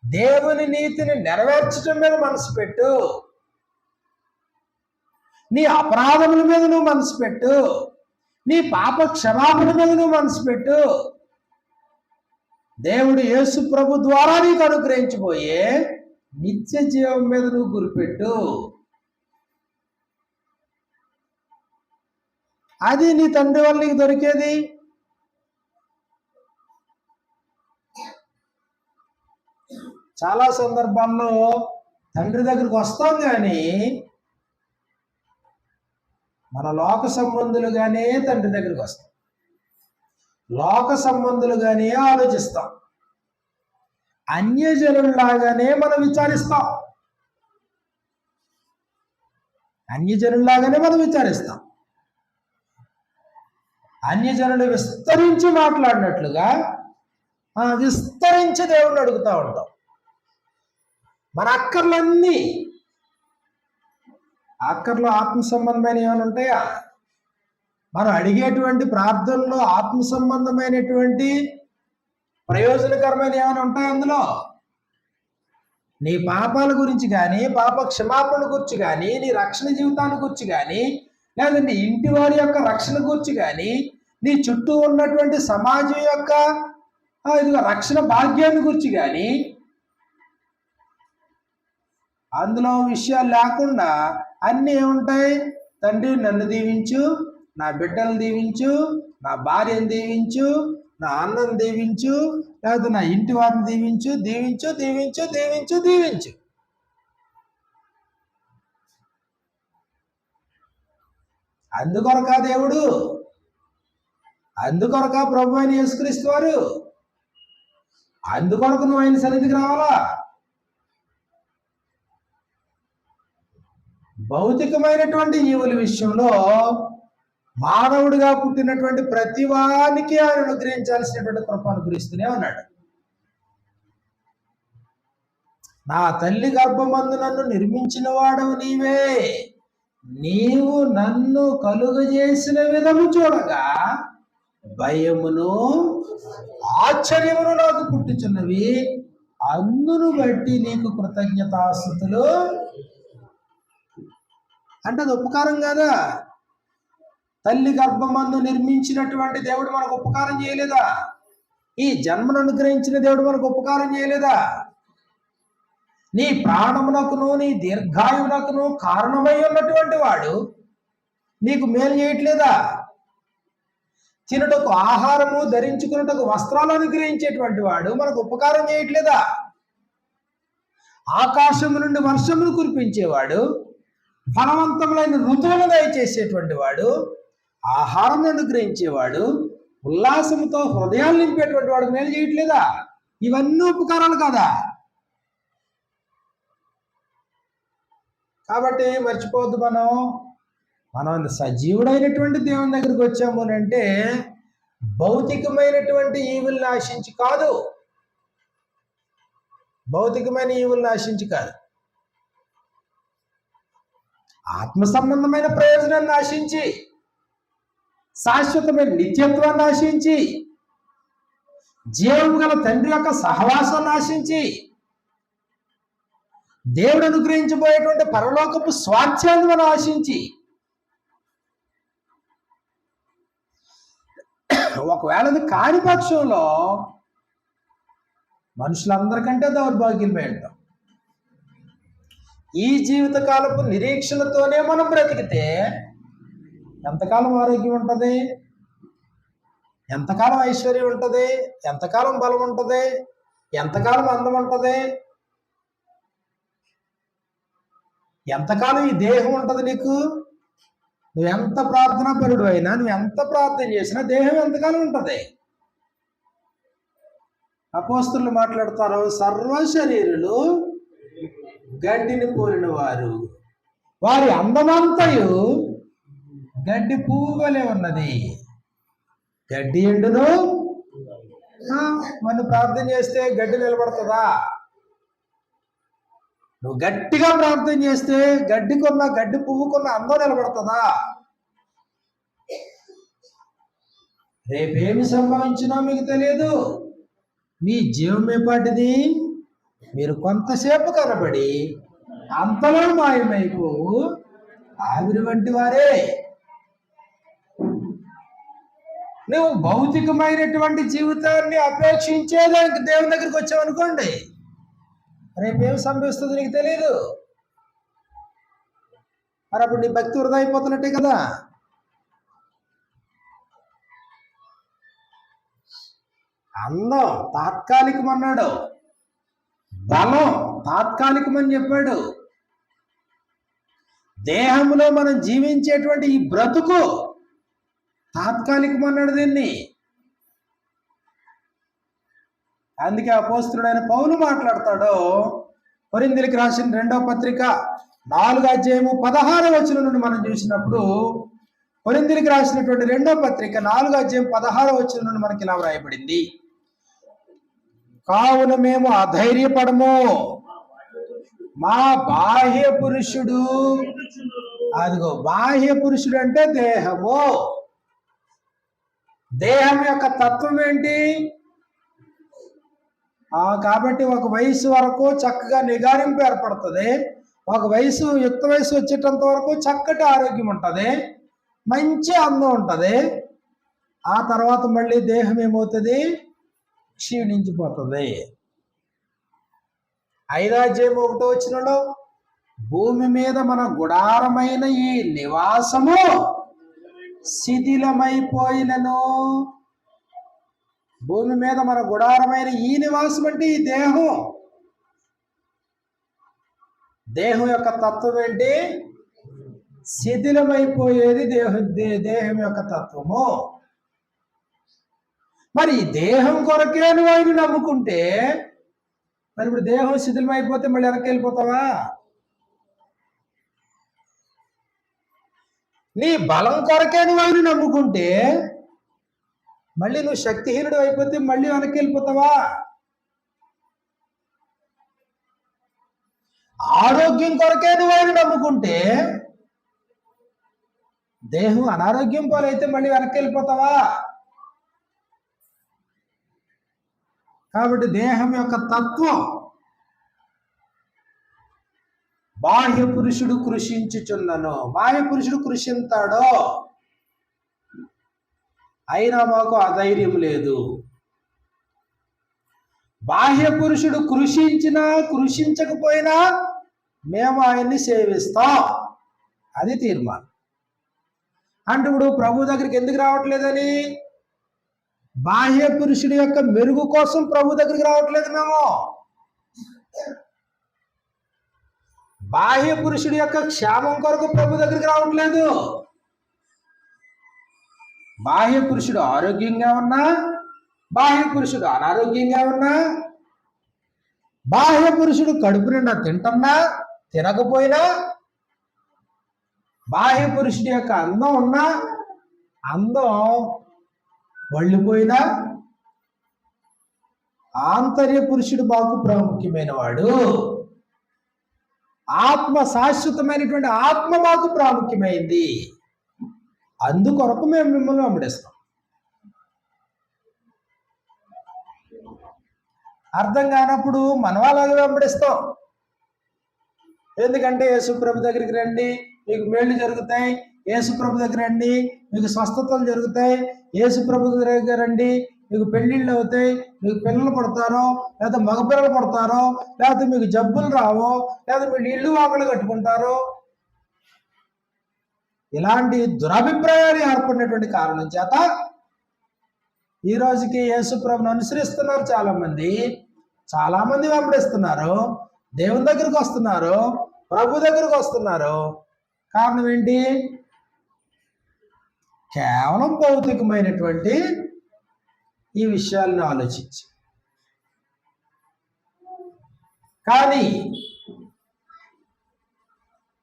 దేవుని నీతిని నెరవేర్చడం మీద మనసు పెట్టు, నీ అపరాధముల మీద నువ్వు మనసు పెట్టు, నీ పాప క్షమాపణ మీద నువ్వు మనసు పెట్టు. దేవుడు యేసు ప్రభు ద్వారా నీకు అనుగ్రహించబోయే నిత్య జీవం మీద నువ్వు గురిపెట్టు. అది నీ తండ్రి వల్ల నీకు దొరికేది. చాలా సందర్భాల్లో తండ్రి దగ్గరికి వస్తాం, కానీ మన లోక సంబంధులుగానే తండ్రి దగ్గరికి వస్తాం, లోక సంబంధులుగానే ఆలోచిస్తాం, అన్యజనుల్లాగానే మనం విచారిస్తాం, అన్యజనులు విస్తరించి మాట్లాడినట్లుగా విస్తరించి దేవుణ్ణి అడుగుతూ ఉంటాం. మన అక్కర్లన్నీ, అక్కర్లో ఆత్మ సంబంధమైన ఏమైనా ఉంటాయా? మనం అడిగేటువంటి ప్రార్థనలో ఆత్మ సంబంధమైనటువంటి ప్రయోజనకరమైన ఏమైనా ఉంటాయి? అందులో నీ పాపాల గురించి కానీ, పాప క్షమాపణ గురించి కానీ, నీ రక్షణ జీవితాన్ని గురించి కానీ, లేదా నీ ఇంటి వారి యొక్క రక్షణ గురించి కానీ, నీ చుట్టూ ఉన్నటువంటి సమాజం యొక్క రక్షణ భాగ్యాన్ని గురించి కానీ అందులో విషయాలు లేకుండా అన్నీ ఏముంటాయి? తండ్రి నన్ను దీవించు, నా బిడ్డలను దీవించు, నా భార్యను దీవించు, నా అన్నను దీవించు, లేకపోతే నా ఇంటి వారిని దీవించు, దీవించు దీవించు దీవించు దీవించు. అందుకొరకా దేవుడు, అందుకొరకా ప్రభు అయిన యేసుక్రీస్తు వారు, అందుకొరకు నువ్వు ఆయన సన్నిధికి రావాలా? భౌతికమైనటువంటి ఈవుల విషయంలో మానవుడిగా పుట్టినటువంటి ప్రతి వానికి ఆయన అనుగ్రహించాల్సినటువంటి కృప అనుగ్రహిస్తూనే ఉన్నాడు. నా తల్లి గర్భమందు నన్ను నిర్మించిన వాడవు నీవే, నీవు నన్ను కలుగజేసిన విధము చూడగా భయమును ఆశ్చర్యమును నాకు పుట్టుచున్నవి, అందును బట్టి నీకు కృతజ్ఞతాస్తుతులు. అంటే అది ఉపకారం కాదా? తల్లి గర్భమందు నిర్మించినటువంటి దేవుడు మనకు ఉపకారం చేయలేదా? ఈ జన్మను అనుగ్రహించిన దేవుడు మనకు ఉపకారం చేయలేదా? నీ ప్రాణమునకును నీ దీర్ఘాయువునకును కారణమై ఉన్నటువంటి వాడు నీకు మేలు చేయట్లేదా? తినుటకు ఆహారము, ధరించుకున్నటకు వస్త్రాలు అనుగ్రహించేటువంటి వాడు మనకు ఉపకారం చేయట్లేదా? ఆకాశము నుండి వర్షమును కురిపించేవాడు, ఫలవంతములైన ఋతువులను దయచేసేటువంటి వాడు, ఆహారం అనుగ్రహించేవాడు, ఉల్లాసంతో హృదయాలు నింపేటువంటి వాడు మేలు చేయట్లేదా? ఇవన్నీ ఉపకారాలు కాదా? కాబట్టి మర్చిపోవద్దు, మనం సజీవుడైనటువంటి దేవుని దగ్గరికి వచ్చాము అంటే భౌతికమైనటువంటి ఈవుల్ని ఆశించి కాదు, భౌతికమైన ఈవుల్ని ఆశించి కాదు, ఆత్మ సంబంధమైన ప్రయోజనాన్ని ఆశించి, శాశ్వతమైన నిత్యత్వాన్ని ఆశించి, జీవం గల తండ్రి యొక్క సహవాసాన్ని ఆశించి, దేవుడు అనుగ్రహించబోయేటువంటి పరలోకపు స్వాస్థ్యాన్ని మనం ఆశించి, ఒకవేళ అది కాని పక్షంలో మనుషులందరికంటే దౌర్భాగ్యమే ఉంటాం. ఈ జీవితకాలపు నిరీక్షణతోనే మనం బ్రతికితే ఎంతకాలం ఆరోగ్యం ఉంటుంది, ఎంతకాలం ఐశ్వర్యం ఉంటుంది, ఎంతకాలం బలం ఉంటుంది, ఎంతకాలం అందం ఉంటుంది, ఎంతకాలం ఈ దేహం ఉంటుంది నీకు? నువ్వెంత ప్రార్థనా పరుడు అయినా, నువ్వెంత ప్రార్థన చేసినా దేహం ఎంతకాలం ఉంటుంది? అపోస్తలులు మాట్లాడతారు, సర్వ శరీరులు గడ్డిని పోలిన వారు, వారి అందమంతయు గడ్డి పువ్వు వలె ఉన్నది, గడ్డి ఎండును. మనం ప్రార్థన చేస్తే గడ్డి నిలబడుతుందా? నువ్వు గట్టిగా ప్రార్థన చేస్తే గడ్డి పువ్వుకున్న అందం నిలబడుతుందా? రేపేమి సంభవించినా మీకు తెలియదు. మీ జీవమే పాటిది. మీరు కొంతసేపు కనబడి అంతలో మాయమైపోవు ఆవిరి వంటి వారే. నువ్వు భౌతికమైనటువంటి జీవితాన్ని అపేక్షించేదానికి దేవుని దగ్గరికి వచ్చావనుకోండి, రేపేం సంభవిస్తుందో నీకు తెలియదు. మరి అప్పుడు నీ భక్తి వృధా అయిపోతున్నట్టే కదా. అందం తాత్కాలికం అన్నాడు, బలం తాత్కాలికమని చెప్పాడు. దేహంలో మనం జీవించేటువంటి ఈ బ్రతుకు తాత్కాలికం అన్నాడు దీన్ని. అందుకే అపోస్తలుడైన పౌలు మాట్లాడతాడు, కొరింథీయులకు రాసిన 2వ పత్రిక 4వ అధ్యాయము 16వ వచనం నుండి మనం చూసినప్పుడు, కొరింథీయులకు రాసినటువంటి 2వ పత్రిక 4వ అధ్యాయం 16వ వచనం నుండి మనకి ఇలా వ్రాయబడింది, కావున మేము అధైర్యపడము, మా బాహ్య పురుషుడు, అదిగో బాహ్య పురుషుడు అంటే దేహము, దేహం యొక్క తత్వం ఏంటి? కాబట్టి ఒక వయసు వరకు చక్కగా నిగారింపు ఏర్పడుతుంది, ఒక యుక్త వయసు వచ్చేటంత వరకు చక్కటి ఆరోగ్యం ఉంటుంది, మంచి అందం ఉంటుంది. ఆ తర్వాత మళ్ళీ దేహం ఏమవుతుంది? క్షీణించిపోతుంది. 5వ అధ్యాయం 1వ వచనంలో, భూమి మీద మన గుడారమైన ఈ నివాసము శిథిలమైపోయినను. భూమి మీద మన గుడారమైన ఈ నివాసం అంటే ఈ దేహం యొక్క తత్వం ఏంటి? శిథిలమైపోయేది దేహం యొక్క తత్వము. మరి ఈ దేహం కొరకే నువ్వు ఆయన నమ్ముకుంటే, మరి ఇప్పుడు దేహం శిథిలమైపోతే మళ్ళీ వెనక్కి వెళ్ళిపోతావా? నీ బలం కొరకే నువ్వు ఆయన నమ్ముకుంటే, మళ్ళీ నువ్వు శక్తిహీనుడు అయిపోతే మళ్ళీ వెనక్కి వెళ్ళిపోతావా? ఆరోగ్యం కొరకే నువ్వు ఆయన నమ్ముకుంటే, దేహం అనారోగ్యం పాలైతే మళ్ళీ వెనక్కి వెళ్ళిపోతావా? కాబట్టి దేహం యొక్క తత్వం, బాహ్య పురుషుడు కృషించుచున్నను. బాహ్య పురుషుడు కృషింతాడో, అయినా మాకు అధైర్యం లేదు. బాహ్య పురుషుడు కృషించినా కృషించకపోయినా మేము ఆయన్ని సేవిస్తాం. అది తీర్మానం. అంటే ఇప్పుడు ప్రభు దగ్గరికి ఎందుకు రావట్లేదని? బాహ్య పురుషుడి యొక్క మెరుగు కోసం ప్రభు దగ్గరికి రావట్లేదు మేము. బాహ్య పురుషుడి యొక్క క్షేమం కొరకు ప్రభు దగ్గరికి రావట్లేదు. బాహ్య పురుషుడు ఆరోగ్యంగా ఉన్నా, బాహ్య పురుషుడు అనారోగ్యంగా ఉన్నా, బాహ్య పురుషుడు కడుపు నిండా తింటున్నా తినకపోయినా, బాహ్య పురుషుడి యొక్క అందం ఉన్నా, అందం వళ్ళిపోయినా, ఆంతర్య పురుషుడు మాకు ప్రాముఖ్యమైన వాడు. ఆత్మ, శాశ్వతమైనటువంటి ఆత్మ మాకు ప్రాముఖ్యమైంది. అందుకొరకు మేము మిమ్మల్ని వెంబడిస్తాం. అర్థం కానప్పుడు మనం అలాగే వెంబడిస్తాం. ఎందుకంటే యేసుప్రభు దగ్గరికి రండి, మీకు మేళ్ళు జరుగుతాయి. యేసుప్రభు దగ్గర రండి, మీకు స్వస్థతలు జరుగుతాయి. యేసుప్రభు దగ్గర రండి, మీకు పెళ్ళిళ్ళు అవుతాయి, మీకు పిల్లలు పడతారో, లేదా మగపిల్లలు పడతారో, లేకపోతే మీకు జబ్బులు రావో, లేదా మీరు ఇళ్ళు వాకలు కట్టుకుంటారో. ఇలాంటి దురభిప్రాయాలు ఏర్పడినటువంటి కారణం చేత ఈ రోజుకి యేసుప్రభుని అనుసరిస్తున్నారు చాలా మంది వెంబడిస్తున్నారు, దేవుని దగ్గరికి వస్తున్నారు, ప్రభు దగ్గరికి వస్తున్నారు. కారణం ఏంటి? కేవలం భౌతికమైనటువంటి ఈ విషయాలను ఆలోచించి. కానీ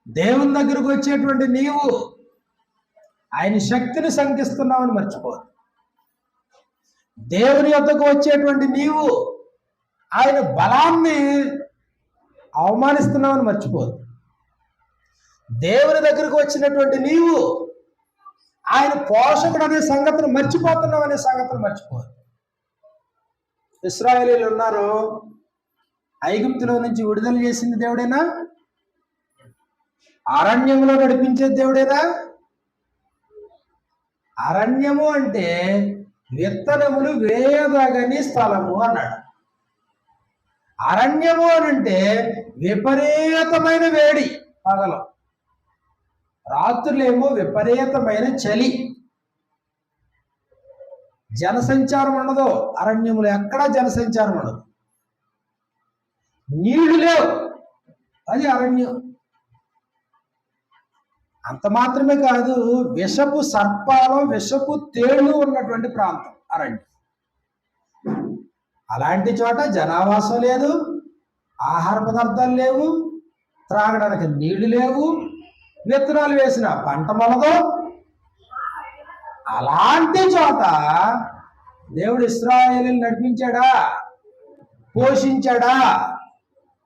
దేవుని దగ్గరకు వచ్చేటువంటి నీవు ఆయన శక్తిని శంకిస్తున్నావని మర్చిపోదు. దేవుని యొద్దకు వచ్చేటువంటి నీవు ఆయన బలాన్ని అవమానిస్తున్నావని మర్చిపోదు. దేవుని దగ్గరకు వచ్చినటువంటి నీవు ఆయన పోషకుడు అనే సంగతిని మర్చిపోతున్నావు అనే సంగతిని మర్చిపోదు. ఇశ్రాయేలీయులు ఉన్నారు, ఐగుప్తులో నుంచి విడుదల చేసింది దేవుడేనా? అరణ్యంలో నడిపించే దేవుడేనా? అరణ్యము అంటే విత్తనములు వేయదగని స్థలము అన్నాడు. అరణ్యము అని అంటే విపరీతమైన వేడి పగలం, రాత్రులేమో విపరీతమైన చలి, జనసంచారం ఉండదు. అరణ్యములు ఎక్కడా జనసంచారం ఉండదు, నీళ్లు లేవు, అది అరణ్యం. అంత మాత్రమే కాదు, విషపు సర్పాలు, విషపు తేళ్లు ఉన్నటువంటి ప్రాంతం అరణ్యం. అలాంటి చోట జనావాసం లేదు, ఆహార పదార్థాలు లేవు, త్రాగడానికి నీళ్లు లేవు, విత్తనాలు వేసిన పంట మొలదు. అలాంటి చోట దేవుడు ఇశ్రాయేలుని నడిపించాడా, పోషించాడా?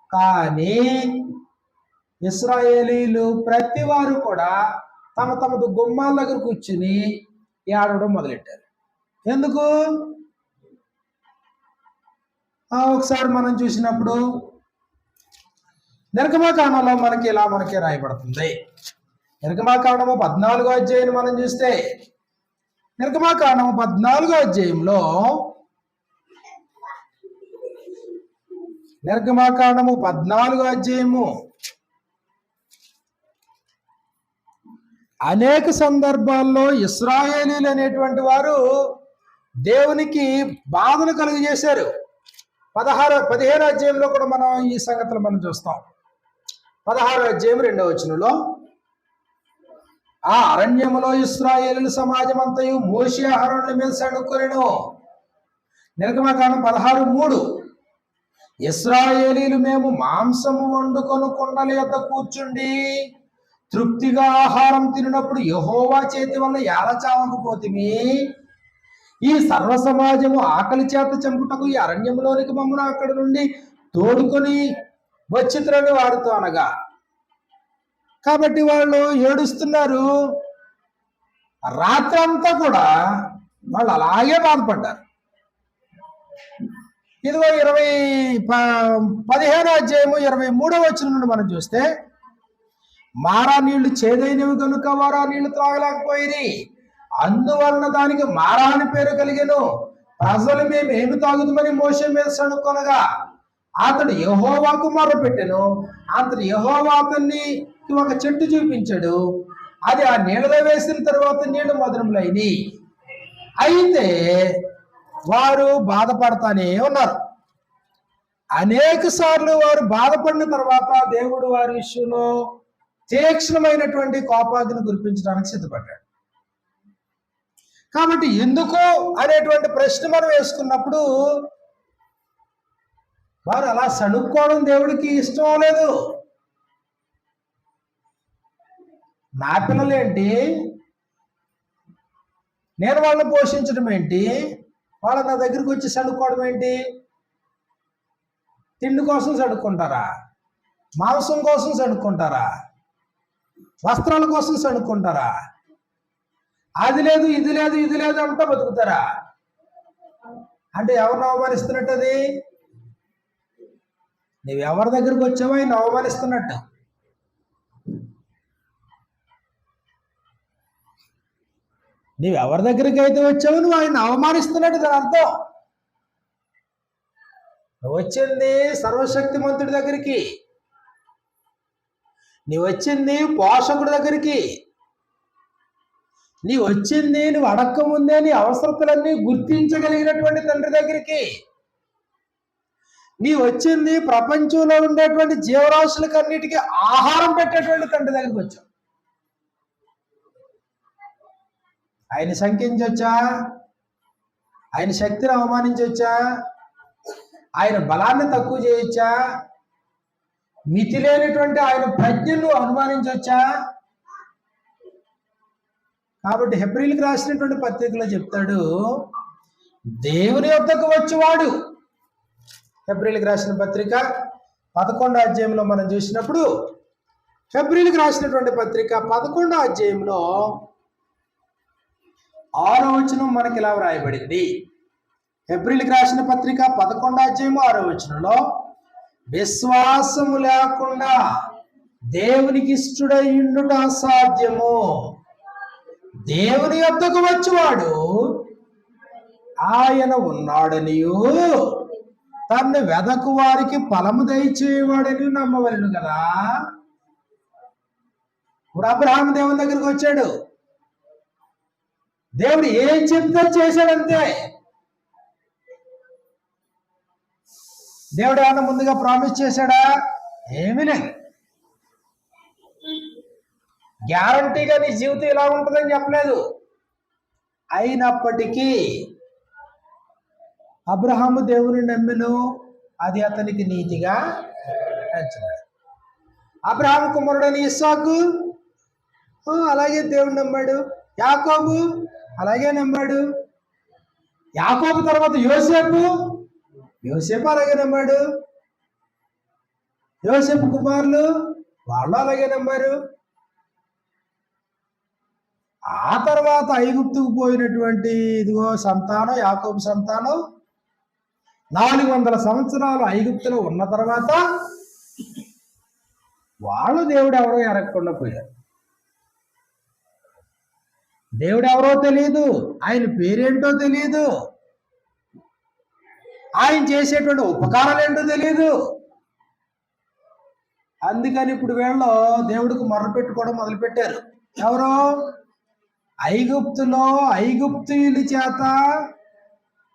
కానీ ఇశ్రాయేలీలు ప్రతి వారు కూడా తమ తమదు గుమ్మాల దగ్గర కూర్చుని ఏడవడం మొదలెట్టారు. ఎందుకు? ఒకసారి మనం చూసినప్పుడు నిర్గమకాండంలో మనకి రాయబడుతుంది. నిర్గమకాండము 14వ అధ్యాయం మనం చూస్తే, నిర్గమకాండము 14వ అధ్యాయంలో, నిర్గమకాండము 14వ అధ్యాయము అనేక సందర్భాల్లో ఇశ్రాయేలీలు అనేటువంటి వారు దేవునికి బాధను కలుగజేశారు. 15వ అధ్యాయంలో కూడా మనం ఈ సంగతులు మనం చూస్తాం. 16వ అధ్యాయం 2వ వచనంలో, ఆ అరణ్యములో ఇశ్రాయేలీయుల సమాజం అంతయు మోషే అహరోనుల మీద సణుకొనెను. నిర్గమకాండం 16:3, ఇశ్రాయేలీయులు మేము మాంసము వండుకొని కుండల యొద్ద కూర్చుండి తృప్తిగా ఆహారం తినప్పుడు యెహోవా చేతి వల్ల ఎలా చావకపోతిమి? ఈ సర్వ సమాజము ఆకలి చేత చంపుటకు ఈ అరణ్యంలోనికి మమ్మను అక్కడి నుండి తోడుకొని వచ్చిత్రని వారితో అనగా. కాబట్టి వాళ్ళు ఏడుస్తున్నారు. రాత్రంతా కూడా వాళ్ళు అలాగే బాధపడ్డారు. ఇదిగో 15వ అధ్యాయము 23వ వచనం నుండి మనం చూస్తే, మారా నీళ్లు చేదైనవి కనుక వారు ఆ నీళ్లు త్రాగలేకపోయిరి, అందువలన దానికి మారా అని పేరు కలిగెను. ప్రజలు మేము ఏమి తాగుతామని మోషే మీద సణుకొనగా అతడు యెహోవాకు మొర్రపెట్టెను. అతడు యెహోవా అతనికి ఒక చెట్టు చూపించాడు. అది ఆ నీళ్ళలో వేసిన తర్వాత నీళ్లు మధురములైనవి. అయితే వారు బాధపడతానే ఉన్నారు. అనేక సార్లు వారు బాధపడిన తర్వాత దేవుడు వారి విషయంలో తీక్షణమైనటువంటి కోపాగ్ని కురిపించడానికి సిద్ధపడ్డాడు. కాబట్టి ఎందుకు అనేటువంటి ప్రశ్న మనం వేసుకున్నప్పుడు వారు అలా సణుక్కోవడం దేవుడికి ఇష్టం లేదు. నా పిల్లలేంటి, నేను వాళ్ళని పోషించడం ఏంటి, వాళ్ళ నా దగ్గరికి వచ్చి సణుక్కోవడం ఏంటి? తిండి కోసం సణుక్కుంటారా? మాంసం కోసం సణుక్కుంటారా? వస్త్రాల కోసం సణుక్కుంటారా? అది లేదు ఇది లేదు ఇది లేదు అంటూ బతుకుతారా? అంటే ఎవరిని అవమానిస్తున్నట్టు? అది నువ్వు ఎవరి దగ్గరికి వచ్చావో ఆయన అవమానిస్తున్నట్టు. నీవు ఎవరి దగ్గరికి అయితే వచ్చావో నువ్వు ఆయన అవమానిస్తున్నట్టు దాని అర్థం. నువ్వు వచ్చింది సర్వశక్తిమంతుడి దగ్గరికి, నీవు వచ్చింది పోషకుడి దగ్గరికి, నీ వచ్చింది నువ్వు అడక్క ముందే నీ అవసరతలన్నీ గుర్తించగలిగినటువంటి తండ్రి దగ్గరికి, నీ వచ్చింది ప్రపంచంలో ఉండేటువంటి జీవరాశులకన్నిటికీ ఆహారం పెట్టేటువంటి తండ్రి దగ్గరికి వచ్చావు. ఆయన శంకించొచ్చా? ఆయన శక్తిని అవమానించవచ్చా? ఆయన బలాన్ని తక్కువ చేయొచ్చా? మితి లేనటువంటి ఆయన ప్రజ్ఞను అనుమానించవచ్చా? కాబట్టి హెబ్రీయులకు రాసినటువంటి పత్రికలో చెప్తాడు, దేవుని యొద్దకు వచ్చేవాడు. హెబ్రీయులకు రాసిన పత్రిక 11వ అధ్యాయంలో మనం చూసినప్పుడు, హెబ్రీయులకు రాసినటువంటి పత్రిక 11వ అధ్యాయంలో 6వ వచనం మనకి ఇలా వ్రాయబడింది. హెబ్రీయులకు రాసిన పత్రిక 11వ అధ్యాయం 6వ వచనంలో, విశ్వాసము లేకుండా దేవునికి ఇష్టడై ఉండుట అసాధ్యము. దేవుని యొద్దకు వచ్చేవాడు ఆయన ఉన్నాడనియు తన్ను వెదకు వారికి ఫలము దయచేవాడని నమ్మవలను కదా. ఇప్పుడు అబ్రహాము దేవుని దగ్గరికి వచ్చాడు. దేవుడు ఏం చెప్తే చేశాడంతే. దేవుడు ఏమన్నా ముందుగా ప్రామిస్ చేశాడా? ఏమీ లేదు. గ్యారంటీగా నీ జీవితం ఇలా ఉంటుందని చెప్పలేదు. అయినప్పటికీ అబ్రహాము దేవుని నమ్మెను, అది అతనికి నీతిగా ఎంచబడింది. అబ్రహాము కుమారుడని ఇస్సాకు అలాగే దేవుడు నమ్మాడు. యాకోబు అలాగే నమ్మాడు. యాకోబు తర్వాత యోసేపు అలాగే నమ్మాడు. యోసేపు కుమారులు వాళ్ళు అలాగే నమ్మారు. ఆ తర్వాత ఐగుప్తుకు పోయినటువంటి ఇదిగో సంతానం, యాకోబు సంతానం 400 సంవత్సరాలు ఐగుప్తులో ఉన్న తర్వాత వాళ్ళు దేవుడు ఎవరో ఎరగకుండా పోయారు. దేవుడు ఎవరో తెలియదు, ఆయన పేరేంటో తెలియదు, ఆయన చేసేటువంటి ఉపకారాలు ఏంటో తెలియదు. అందుకని ఇప్పుడు వీళ్ళు దేవుడికి మొర్ర పెట్టుకోవడం మొదలుపెట్టారు. ఎవరో ఐగుప్తుల చేత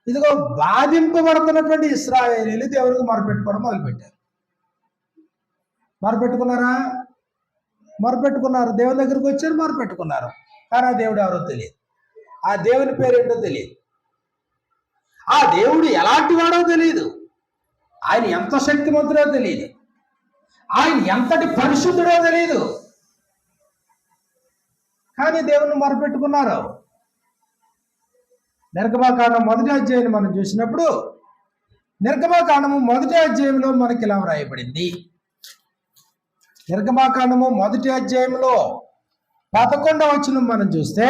ఇదిగో బాధింపబడుతున్నటువంటి ఇశ్రాయేలీలు దేవుడికి మొరపెట్టుకోవడం మొదలుపెట్టారు. మొరపెట్టుకున్నారా? మొరపెట్టుకున్నారు. దేవుని దగ్గరికి వచ్చారు, మొరపెట్టుకున్నారు. కానీ ఆ దేవుడు ఎవరో తెలియదు, ఆ దేవుని పేరేంటో తెలియదు, ఆ దేవుడు ఎలాంటి వాడో తెలియదు, ఆయన ఎంత శక్తిమంతుడో తెలియదు, ఆయన ఎంతటి పరిశుద్ధుడో తెలియదు. కానీ దేవుని మొరపెట్టుకున్నారు. నిర్గమకాండం 1వ అధ్యాయాన్ని మనం చూసినప్పుడు, నిర్గమకాండము 1వ అధ్యాయంలో మనకి ఇలా వ్రాయబడింది. నిర్గమకాండము 1వ అధ్యాయంలో 11వ వచనం మనం చూస్తే,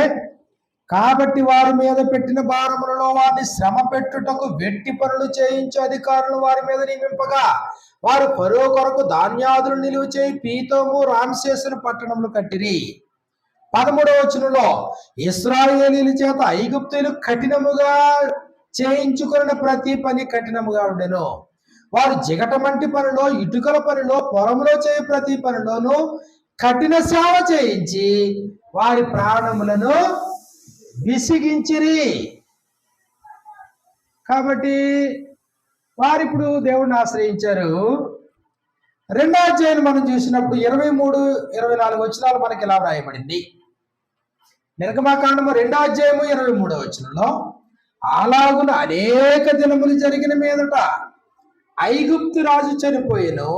కాబట్టి వారి మీద పెట్టిన భారములలో వారిని శ్రమ పెట్టుటకు వెట్టి పనులు చేయించే అధికారులు వారి మీద నియమింపగా వారు ఫరో కొరకు ధాన్యాదులు నిలువ చేయి పీతోము రామ్సేసును పట్టణములు కట్టిరి. 13వ వచనంలో ఇశ్రాయేలీయుల చేత ఐగుప్తీయులు కఠినముగా చేయించుకున్న ప్రతి పని కఠినముగా ఉండెను. వారు జిగటమంటి పనిలో, ఇటుకల పనిలో, పొలంలో చేయ ప్రతి పనిలోనూ కఠిన సేవ చేయించి వారి ప్రాణములను విసిగించిరి. కాబట్టి వారు ఇప్పుడు దేవుడిని ఆశ్రయించారు. 2వ అధ్యాయం మనం చూసినప్పుడు 23, 24 వచనాలు మనకి ఇలా వ్రాయబడింది. నిర్గమకాండము 2వ అధ్యాయము 23వ వచనంలో అలాగున అనేక దినములు జరిగిన మీదట ఐగుప్తు రాజు చనిపోయెను.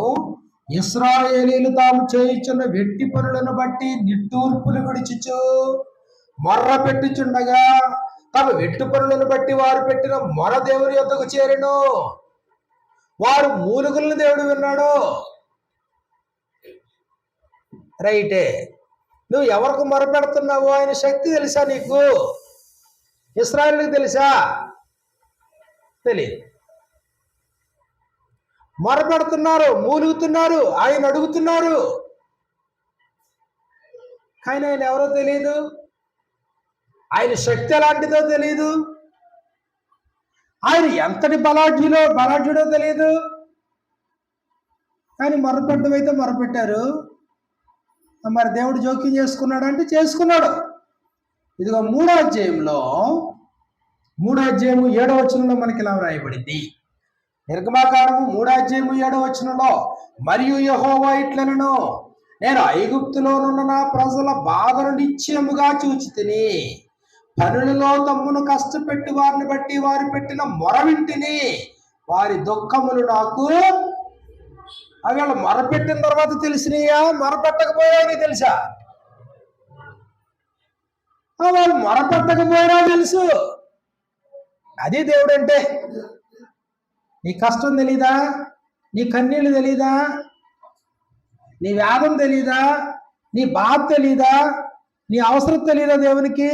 ఇశ్రాయేలీయులు తాము చేయుచున్న వెట్టి పనులను బట్టి నిట్టూర్పులు విడిచుచు మొర్ర పెట్టుచుండగా తమ వెట్టు పనులను బట్టి వారు పెట్టిన మొర దేవుని యొద్దకు చేరెను. వారు మూలుగులను దేవుడు విన్నాడు. రైటే, నువ్వు ఎవరికి మొర పెడుతున్నావు? ఆయన శక్తి తెలుసా నీకు? ఇశ్రాయేలుకి తెలుసా? తెలియదు. మొర పెడుతున్నారు, మూలుగుతున్నారు, ఆయన అడుగుతున్నారు, కానీ ఆయన ఎవరో తెలియదు. ఆయన శక్తి ఎలాంటిదో తెలియదు. ఆయన ఎంతటి బలాఢ్యుడో తెలియదు. కానీ మొరపెట్టడం అయితే మొరపెట్టారు. మరి దేవుడు జోక్యం చేసుకున్నాడు అంటే చేసుకున్నాడు. ఇదిగో 3వ అధ్యాయంలో 3వ అధ్యాయము 7వ వచనంలో మనకి ఇలా వ్రాయబడింది. నిర్గమకాండము 3వ అధ్యాయము 7వ వచనంలో మరియు యెహోవా ఇట్లనెను, నేను ఐగుప్తులోనున్న నా ప్రజల బాధను నిశ్చయముగా చూచితిని. పనులలో తమ్మును కష్టపెట్టి వారిని బట్టి వారు పెట్టిన మొర వింటిని. వారి దుఃఖములు నాకు అవి వాళ్ళు మొరపెట్టిన తర్వాత తెలిసినయా? మొరపెట్టకపోయాయని తెలుసా? వాళ్ళు మొరపెట్టకపోయినా తెలుసు. అది దేవుడు అంటే. నీ కష్టం తెలీదా? నీ కన్నీళ్ళు తెలీదా? నీ వ్యాధం తెలీదా? నీ బాధ తెలీదా? నీ అవసరం తెలీదా? దేవునికి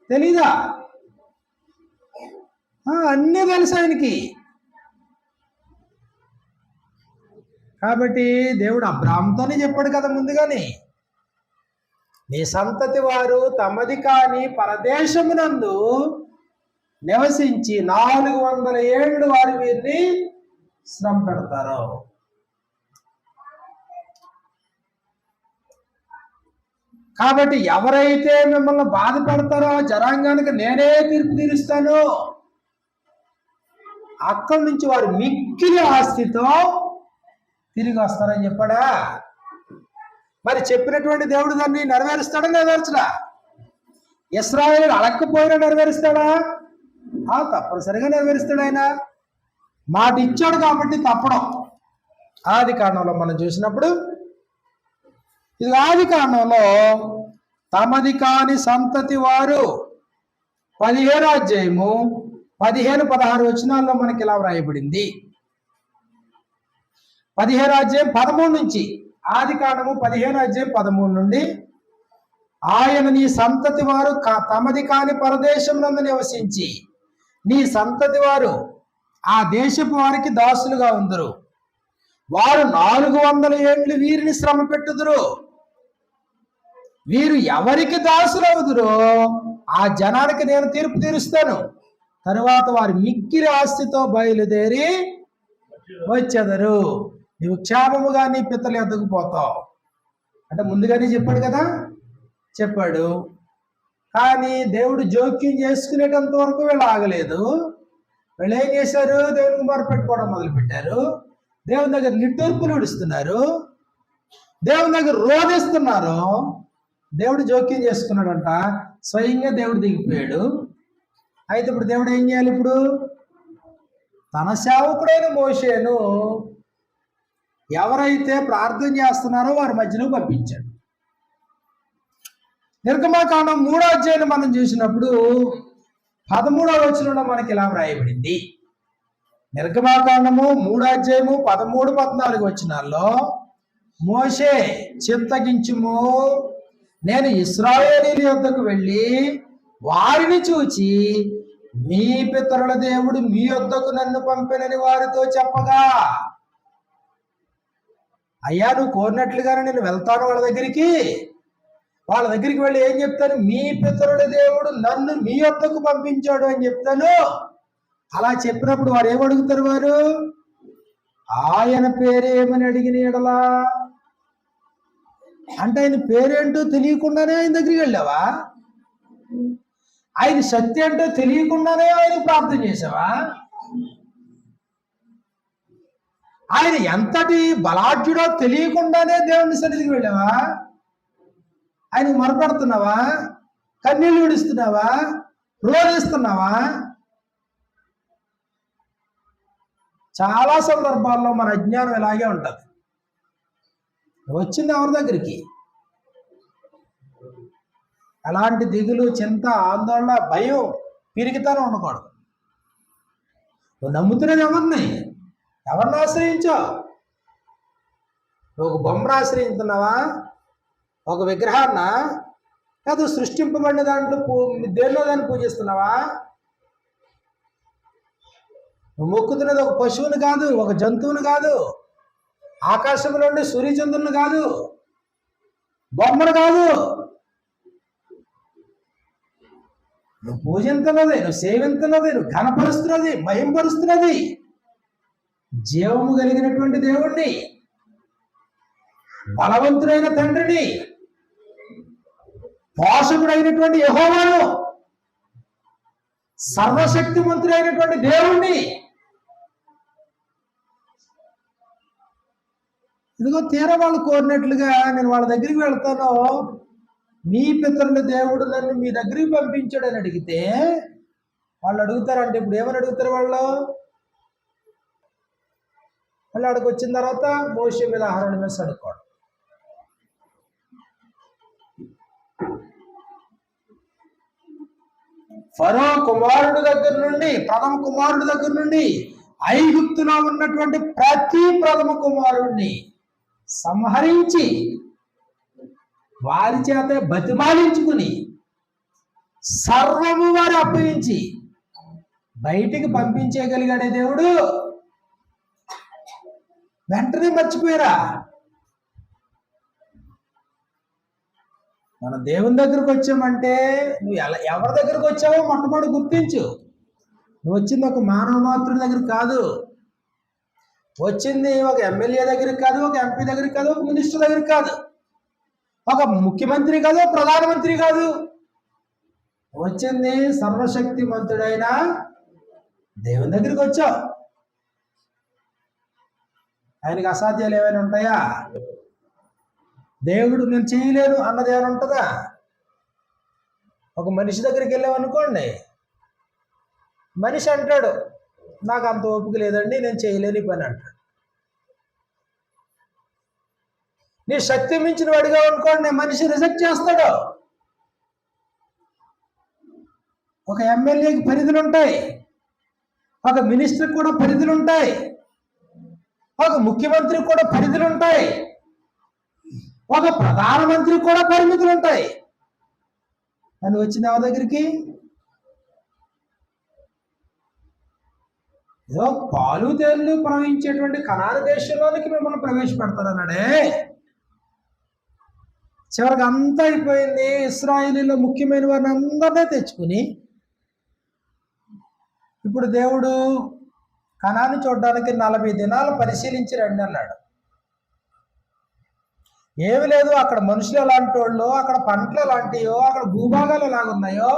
తెలీదా? అన్నీ తెలుసు ఆయనకి. కాబట్టి దేవుడు అబ్రాహాముతోనే చెప్పాడు కదా ముందుగానే, నీ సంతతి వారు తమది కాని పరదేశమునందు నివసించి 400 ఏళ్ళు వారు వీరిని శ్రమ పెడతారు. కాబట్టి ఎవరైతే మిమ్మల్ని బాధ పెడతారో జనాంగానికి నేనే తీర్పు తీరుస్తాను. అక్కడి నుంచి వారు మిక్కిలి ఆస్తితో తిరిగి వస్తారని చెప్పాడా? మరి చెప్పినటువంటి దేవుడు దాన్ని నెరవేరుస్తాడా? నెరవేర్చడా? ఇశ్రాయేలు అడక్కపోయినా నెరవేరుస్తాడా? తప్పనిసరిగా నెరవేరుస్తాడు. ఆయన మాట ఇచ్చాడు కాబట్టి తప్పడం. ఆది కాండంలో మనం చూసినప్పుడు, ఇది ఆది కాండంలో తమది కాని సంతతి వారు 15వ అధ్యాయము 15-16 వచనాల్లో మనకి ఇలా వ్రాయబడింది. 15వ అధ్యాయం 13 నుంచి, ఆది కాండము 15వ అధ్యాయం 13 నుండి, ఆయన నీ సంతతి వారు తమది కాని పరదేశమునందు నివసించి నీ సంతతి వారు ఆ దేశపు వారికి దాసులుగా ఉందరు. వారు 400 ఏళ్ళు వీరిని శ్రమ పెట్టుదురు. వీరు ఎవరికి దాసులవుదురో ఆ జనానికి నేను తీర్పు తీరుస్తాను. తరువాత వారు మిక్కిలి ఆస్తితో బయలుదేరి వచ్చెదరు. నీవు క్షేమముగా నీ పితలు ఎద్దకు పోతావు అంటే ముందుగానే చెప్పాడు కదా, చెప్పాడు. కానీ దేవుడు జోక్యం చేసుకునేటంత వరకు వీళ్ళు ఆగలేదు. వీళ్ళు ఏం చేశారు? దేవునికి మొరపెట్టుకోవడం మొదలుపెట్టారు. దేవుని దగ్గర నిట్టూర్పులు విడుస్తున్నారు, దేవుని దగ్గర రోధిస్తున్నారు. దేవుడు జోక్యం చేసుకున్నాడంట. స్వయంగా దేవుడు దిగిపోయాడు. అయితే ఇప్పుడు దేవుడు ఏం చేయాలి? ఇప్పుడు తన సేవకుడైన మోషేను ఎవరైతే ప్రార్థన చేస్తున్నారో వారి మధ్యలో పంపించాడు. నిర్గమకాండం 3వ అధ్యాయం మనం చూసినప్పుడు 13వ వచనంలో మనకి ఇలా వ్రాయబడింది. నిర్గమకాండము 3వ అధ్యాయము 13-14 వచనాల్లో, మోషే చింతగించుము, నేను ఇశ్రాయేలీయుల యొద్దకు వెళ్ళి వారిని చూచి మీ పితరుల దేవుడు మీ యొద్దకు నన్ను పంపినని వారితో చెప్పగా, అయ్యా నువ్వు కోరినట్లుగానే నేను వెళ్తాను వాళ్ళ దగ్గరికి వెళ్ళి ఏం చెప్తాను? మీ పితరుల దేవుడు నన్ను మీ యొద్దకు పంపించాడు అని చెప్తాను. అలా చెప్పినప్పుడు వారు ఏమడుగుతారు? వారు ఆయన పేరేమని అడిగిన ఎడలా, అంటే ఆయన పేరేంటో తెలియకుండానే ఆయన దగ్గరికి వెళ్ళావా? ఆయన శక్తి ఏంటో తెలియకుండానే ఆయన ప్రార్థన చేసావా? ఆయన ఎంతటి బలాఢ్యుడో తెలియకుండానే దేవుని సన్నిధికి వెళ్ళావా? ఆయనకు మొరపెడుతున్నావా? కన్నీళ్ళు విడుస్తున్నావా? రోధిస్తున్నావా? చాలా సందర్భాల్లో మన అజ్ఞానం ఇలాగే ఉంటుంది. వచ్చింది ఎవరి దగ్గరికి? అలాంటి దిగులు, చింత, ఆందోళన, భయం, పిరికితనం ఉండకూడదు. నువ్వు నమ్ముతున్నది ఎవరిని ఆశ్రయించావు? ఒక బొమ్మను ఆశ్రయించుతున్నావా? ఒక విగ్రహాన్న? కాదు, సృష్టింపబడిన దాంట్లో దేనిలో దాన్ని పూజిస్తున్నావా? నువ్వు మొక్కుతున్నది ఒక పశువుని కాదు, ఒక జంతువుని కాదు, ఆకాశంలో ఉండే సూర్యచంద్రుని కాదు, బొమ్మను కాదు. నువ్వు పూజిస్తున్నది, నువ్వు సేవిస్తున్నది, నువ్వు ఘనపరుస్తున్నది, మహింపరుస్తున్నది జీవము కలిగినటువంటి దేవుణ్ణి, బలవంతుడైన తండ్రిని, పోషకుడైనటువంటి యెహోవాను, సర్వశక్తిమంతుడైనటువంటి దేవుణ్ణి. ఇదిగో తీరా వాళ్ళు కోరినట్లుగా నేను వాళ్ళ దగ్గరికి వెళ్తాను, మీ పితరుల దేవుడు నన్ను మీ దగ్గరికి పంపించాడు అని అడిగితే వాళ్ళు అడుగుతారంటే, ఇప్పుడు ఏమని అడుగుతారు? వాళ్ళు అక్కడికి వచ్చిన తర్వాత మోషే మీద ఆహారాన్ని మీద అడుక్కోవడం. ఫరో కుమారుడు దగ్గర నుండి, ప్రథమ కుమారుడు దగ్గర నుండి ఐగుప్తులో ఉన్నటువంటి ప్రతి ప్రథమ కుమారుడిని సంహరించి వారి చేత బతిమాలించుకుని సర్వము వారు అప్పగించి బయటికి పంపించేయగలిగాడే దేవుడు వెంటనే మర్చిపోయారా? మన దేవుని దగ్గరకు వచ్చామంటే నువ్వు ఎవరి దగ్గరకు వచ్చావో మొట్టమొదటి గుర్తించు. నువ్వు వచ్చింది ఒక మానవ మాతృడి దగ్గరికి కాదు, వచ్చింది ఒక ఎమ్మెల్యే దగ్గరికి కాదు, ఒక ఎంపీ దగ్గరికి కాదు, ఒక మినిస్టర్ దగ్గరికి కాదు, ఒక ముఖ్యమంత్రి కాదు, ప్రధానమంత్రి కాదు. వచ్చింది సర్వశక్తిమంతుడైన దేవుని దగ్గరికి వచ్చావు. ఆయనకి అసాధ్యాలు ఏమైనా ఉంటాయా? దేవుడు నేను చేయలేను అన్నది ఏమైనా ఉంటుందా? ఒక మనిషి దగ్గరికి వెళ్ళామనుకోండి, మనిషి అంటాడు నాకు అంత ఓపిక లేదండి, నేను చేయలేని పని అంటాడు. నీ శక్తి మించిన వాడిగా అనుకోండి, మనిషి రిజెక్ట్ చేస్తాడు. ఒక ఎమ్మెల్యేకి పరిధులు ఉంటాయి, ఒక మినిస్టర్కి కూడా పరిధులు ఉంటాయి, ఒక ముఖ్యమంత్రికి కూడా పరిధులు ఉంటాయి, ఒక ప్రధానమంత్రికి కూడా పరిమితులు ఉంటాయి. అని వచ్చింది ఎవరి దగ్గరికి? ఏదో పాలు తేళ్లు ప్రవహించేటువంటి కనాను దేశంలోనికి మిమ్మల్ని ప్రవేశపెడతానన్నాడే. చివరికి అంతా అయిపోయింది. ఇశ్రాయేలీలో ముఖ్యమైన వారిని అందరినీ తెచ్చుకుని ఇప్పుడు దేవుడు కనాను చూడడానికి 40 దినాలు పరిశీలించి రండి అన్నాడు. ఏమి లేదు, అక్కడ మనుషులు ఎలాంటి వాళ్ళు, అక్కడ పంటలు ఎలాంటివో, అక్కడ భూభాగాలు ఎలాగున్నాయో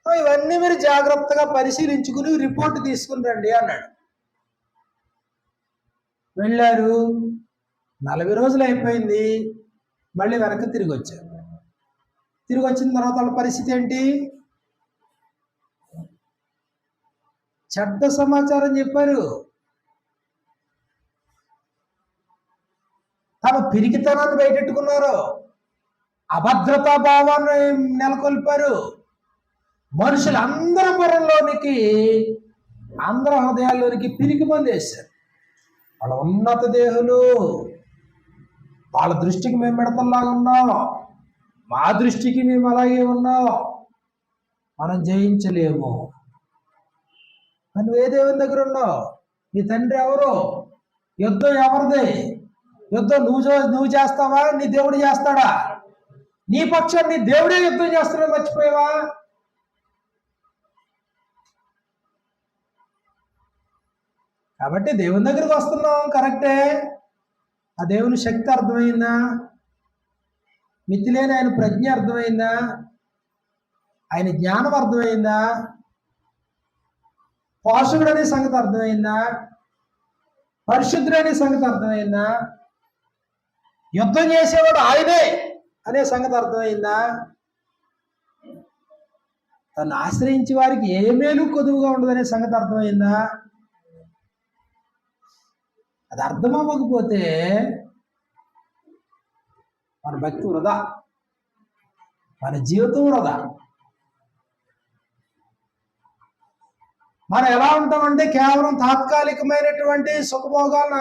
ఇవన్నీ మీరు జాగ్రత్తగా పరిశీలించుకుని రిపోర్ట్ తీసుకుని రండి అన్నాడు. వెళ్ళారు, 40 రోజులు అయిపోయింది, మళ్ళీ వెనక్కి తిరిగి వచ్చారు. తిరిగి వచ్చిన తర్వాత వాళ్ళ పరిస్థితి ఏంటి? చెడ్డ సమాచారం చెప్పారు. తమ పిరికితనాన్ని బయటెట్టుకున్నారు, అభద్రతా భావాన్ని నెలకొల్పారు. మనుషులందరి బుర్రలోనికి, అందరి హృదయాల్లోనికి పిరికి మంది వేశారు. వాళ్ళ ఉన్నత దేహులు, వాళ్ళ దృష్టికి మేము మిడతల్లాగా ఉన్నాం, మా దృష్టికి మేము అలాగే ఉన్నాం, మనం జయించలేము. నువ్వు ఏ దేవుని దగ్గర ఉన్నావు? నీ తండ్రి ఎవరు? యుద్ధం ఎవరిది? యుద్ధం నువ్వు చేస్తావా? నీ దేవుడు చేస్తాడా? నీ పక్షం నీ దేవుడే యుద్ధం చేస్తాడో మర్చిపోయావా? కాబట్టి దేవుని దగ్గరికి వస్తున్నాం, కరెక్టే. ఆ దేవుని శక్తి అర్థమైందా? మితిలేని ఆయన ప్రజ్ఞ అర్థమైందా? ఆయన జ్ఞానం అర్థమైందా? పోషకుడు అనే సంగతి అర్థమైందా? పరిశుద్ధుడు అనే సంగతి అర్థమైందా? యుద్ధం చేసేవాడు ఆయనే అనే సంగతి అర్థమైందా? తను ఆశ్రయించే వారికి ఏ మేలు కొదువుగా ఉండదనే సంగతి అర్థమైందా? అది అర్థం అవ్వకపోతే మన భక్తి వృధా, మన జీవితం వృధా. మనం ఎలా ఉంటామంటే కేవలం తాత్కాలికమైనటువంటి సుఖభోగాలను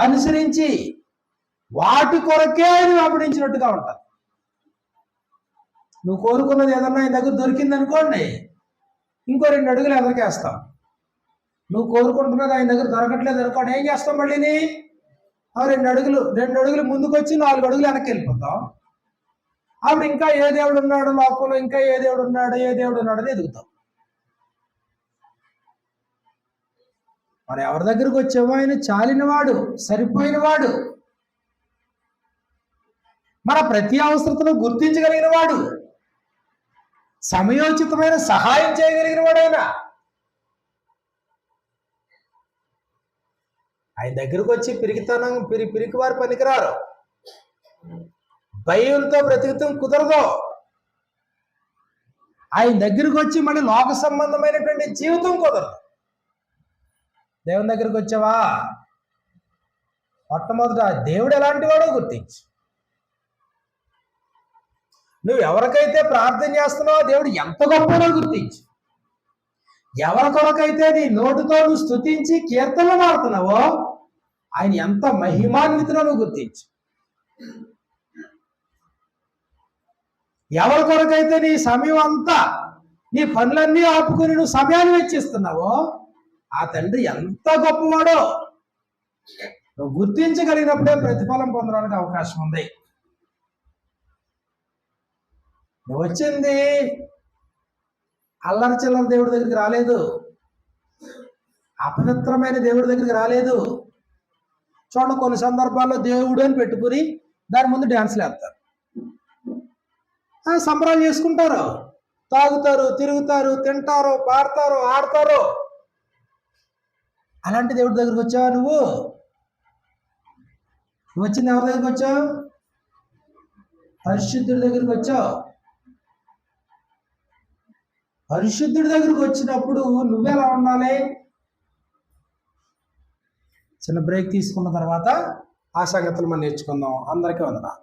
అనుసరించి వాటి కొరకే ఆయన వెంబడించినట్టుగా ఉంటారు. నువ్వు కోరుకున్నది ఏదన్నా ఆయన దగ్గర దొరికింది అనుకోండి, ఇంకో 2 అడుగులు ఎదరికేస్తాం. నువ్వు కోరుకుంటున్నది ఆయన దగ్గర దొరకట్లేదు అనుకోండి, ఏం చేస్తాం? మళ్ళీని 2 అడుగులు ముందుకు వచ్చి 4 అడుగులు వెనక్కి వెళ్ళిపోతాం. అప్పుడు ఇంకా ఏ దేవుడు ఉన్నాడు లోకంలో, ఇంకా ఏ దేవుడు ఉన్నాడు అని ఎదుగుతాం. మరి ఎవరి దగ్గరకు వచ్చావో ఆయన చాలినవాడు, సరిపోయినవాడు, మన ప్రతి అవసరతను గుర్తించగలిగిన వాడు, సమయోచితమైన సహాయం చేయగలిగిన వాడైనా. ఆయన దగ్గరకు వచ్చి పిరికి వారు పనికిరారు. భయంతో బ్రతుకుతాం కుదరదు. ఆయన దగ్గరకు వచ్చి మళ్ళీ లోక సంబంధమైనటువంటి జీవితం కుదరదు. దేవుని దగ్గరికి వచ్చావా, మొట్టమొదట దేవుడు ఎలాంటి వాడో గుర్తించు. నువ్వు ఎవరికైతే ప్రార్థన చేస్తున్నావో దేవుడు ఎంత గొప్పనో గుర్తించు. ఎవరి కొరకైతే నీ నోటితో నువ్వు స్తుతించి కీర్తనలు పాడుతున్నావో ఆయన ఎంత మహిమాన్వితులో నువ్వు గుర్తించు. ఎవరి కొరకైతే నీ సమయం అంతా, నీ పనులన్నీ ఆపుకొని నువ్వు సమయాన్ని వెచ్చిస్తున్నావో ఆ తండ్రి ఎంత గొప్పవాడో నువ్వు గుర్తించగలిగినప్పుడే ప్రతిఫలం పొందడానికి అవకాశం ఉంది. నువ్వు వచ్చింది అల్లరి చిల్లర దేవుడి దగ్గరికి రాలేదు, అపవిత్రమైన దేవుడి దగ్గరికి రాలేదు. చూడండి, కొన్ని సందర్భాల్లో దేవుడు అని పెట్టుకుని దాని ముందు డ్యాన్స్లు వేస్తారు, సంబరాలు చేసుకుంటారు, తాగుతారు, తిరుగుతారు, తింటారు, పాడతారు, ఆడతారు. అలాంటి దేవుడి దగ్గరికి వచ్చావా? నువ్వు వచ్చింది ఎవరి దగ్గరికి వచ్చావు? పరిశుద్ధుడి దగ్గరికి వచ్చావు. పరిశుద్ధుడి దగ్గరికి వచ్చినప్పుడు నువ్వెలా ఉండాలి? చిన్న బ్రేక్ తీసుకున్న తర్వాత ఆ సంగతులు మనం నేర్చుకుందాం. అందరికీ వందనాలు.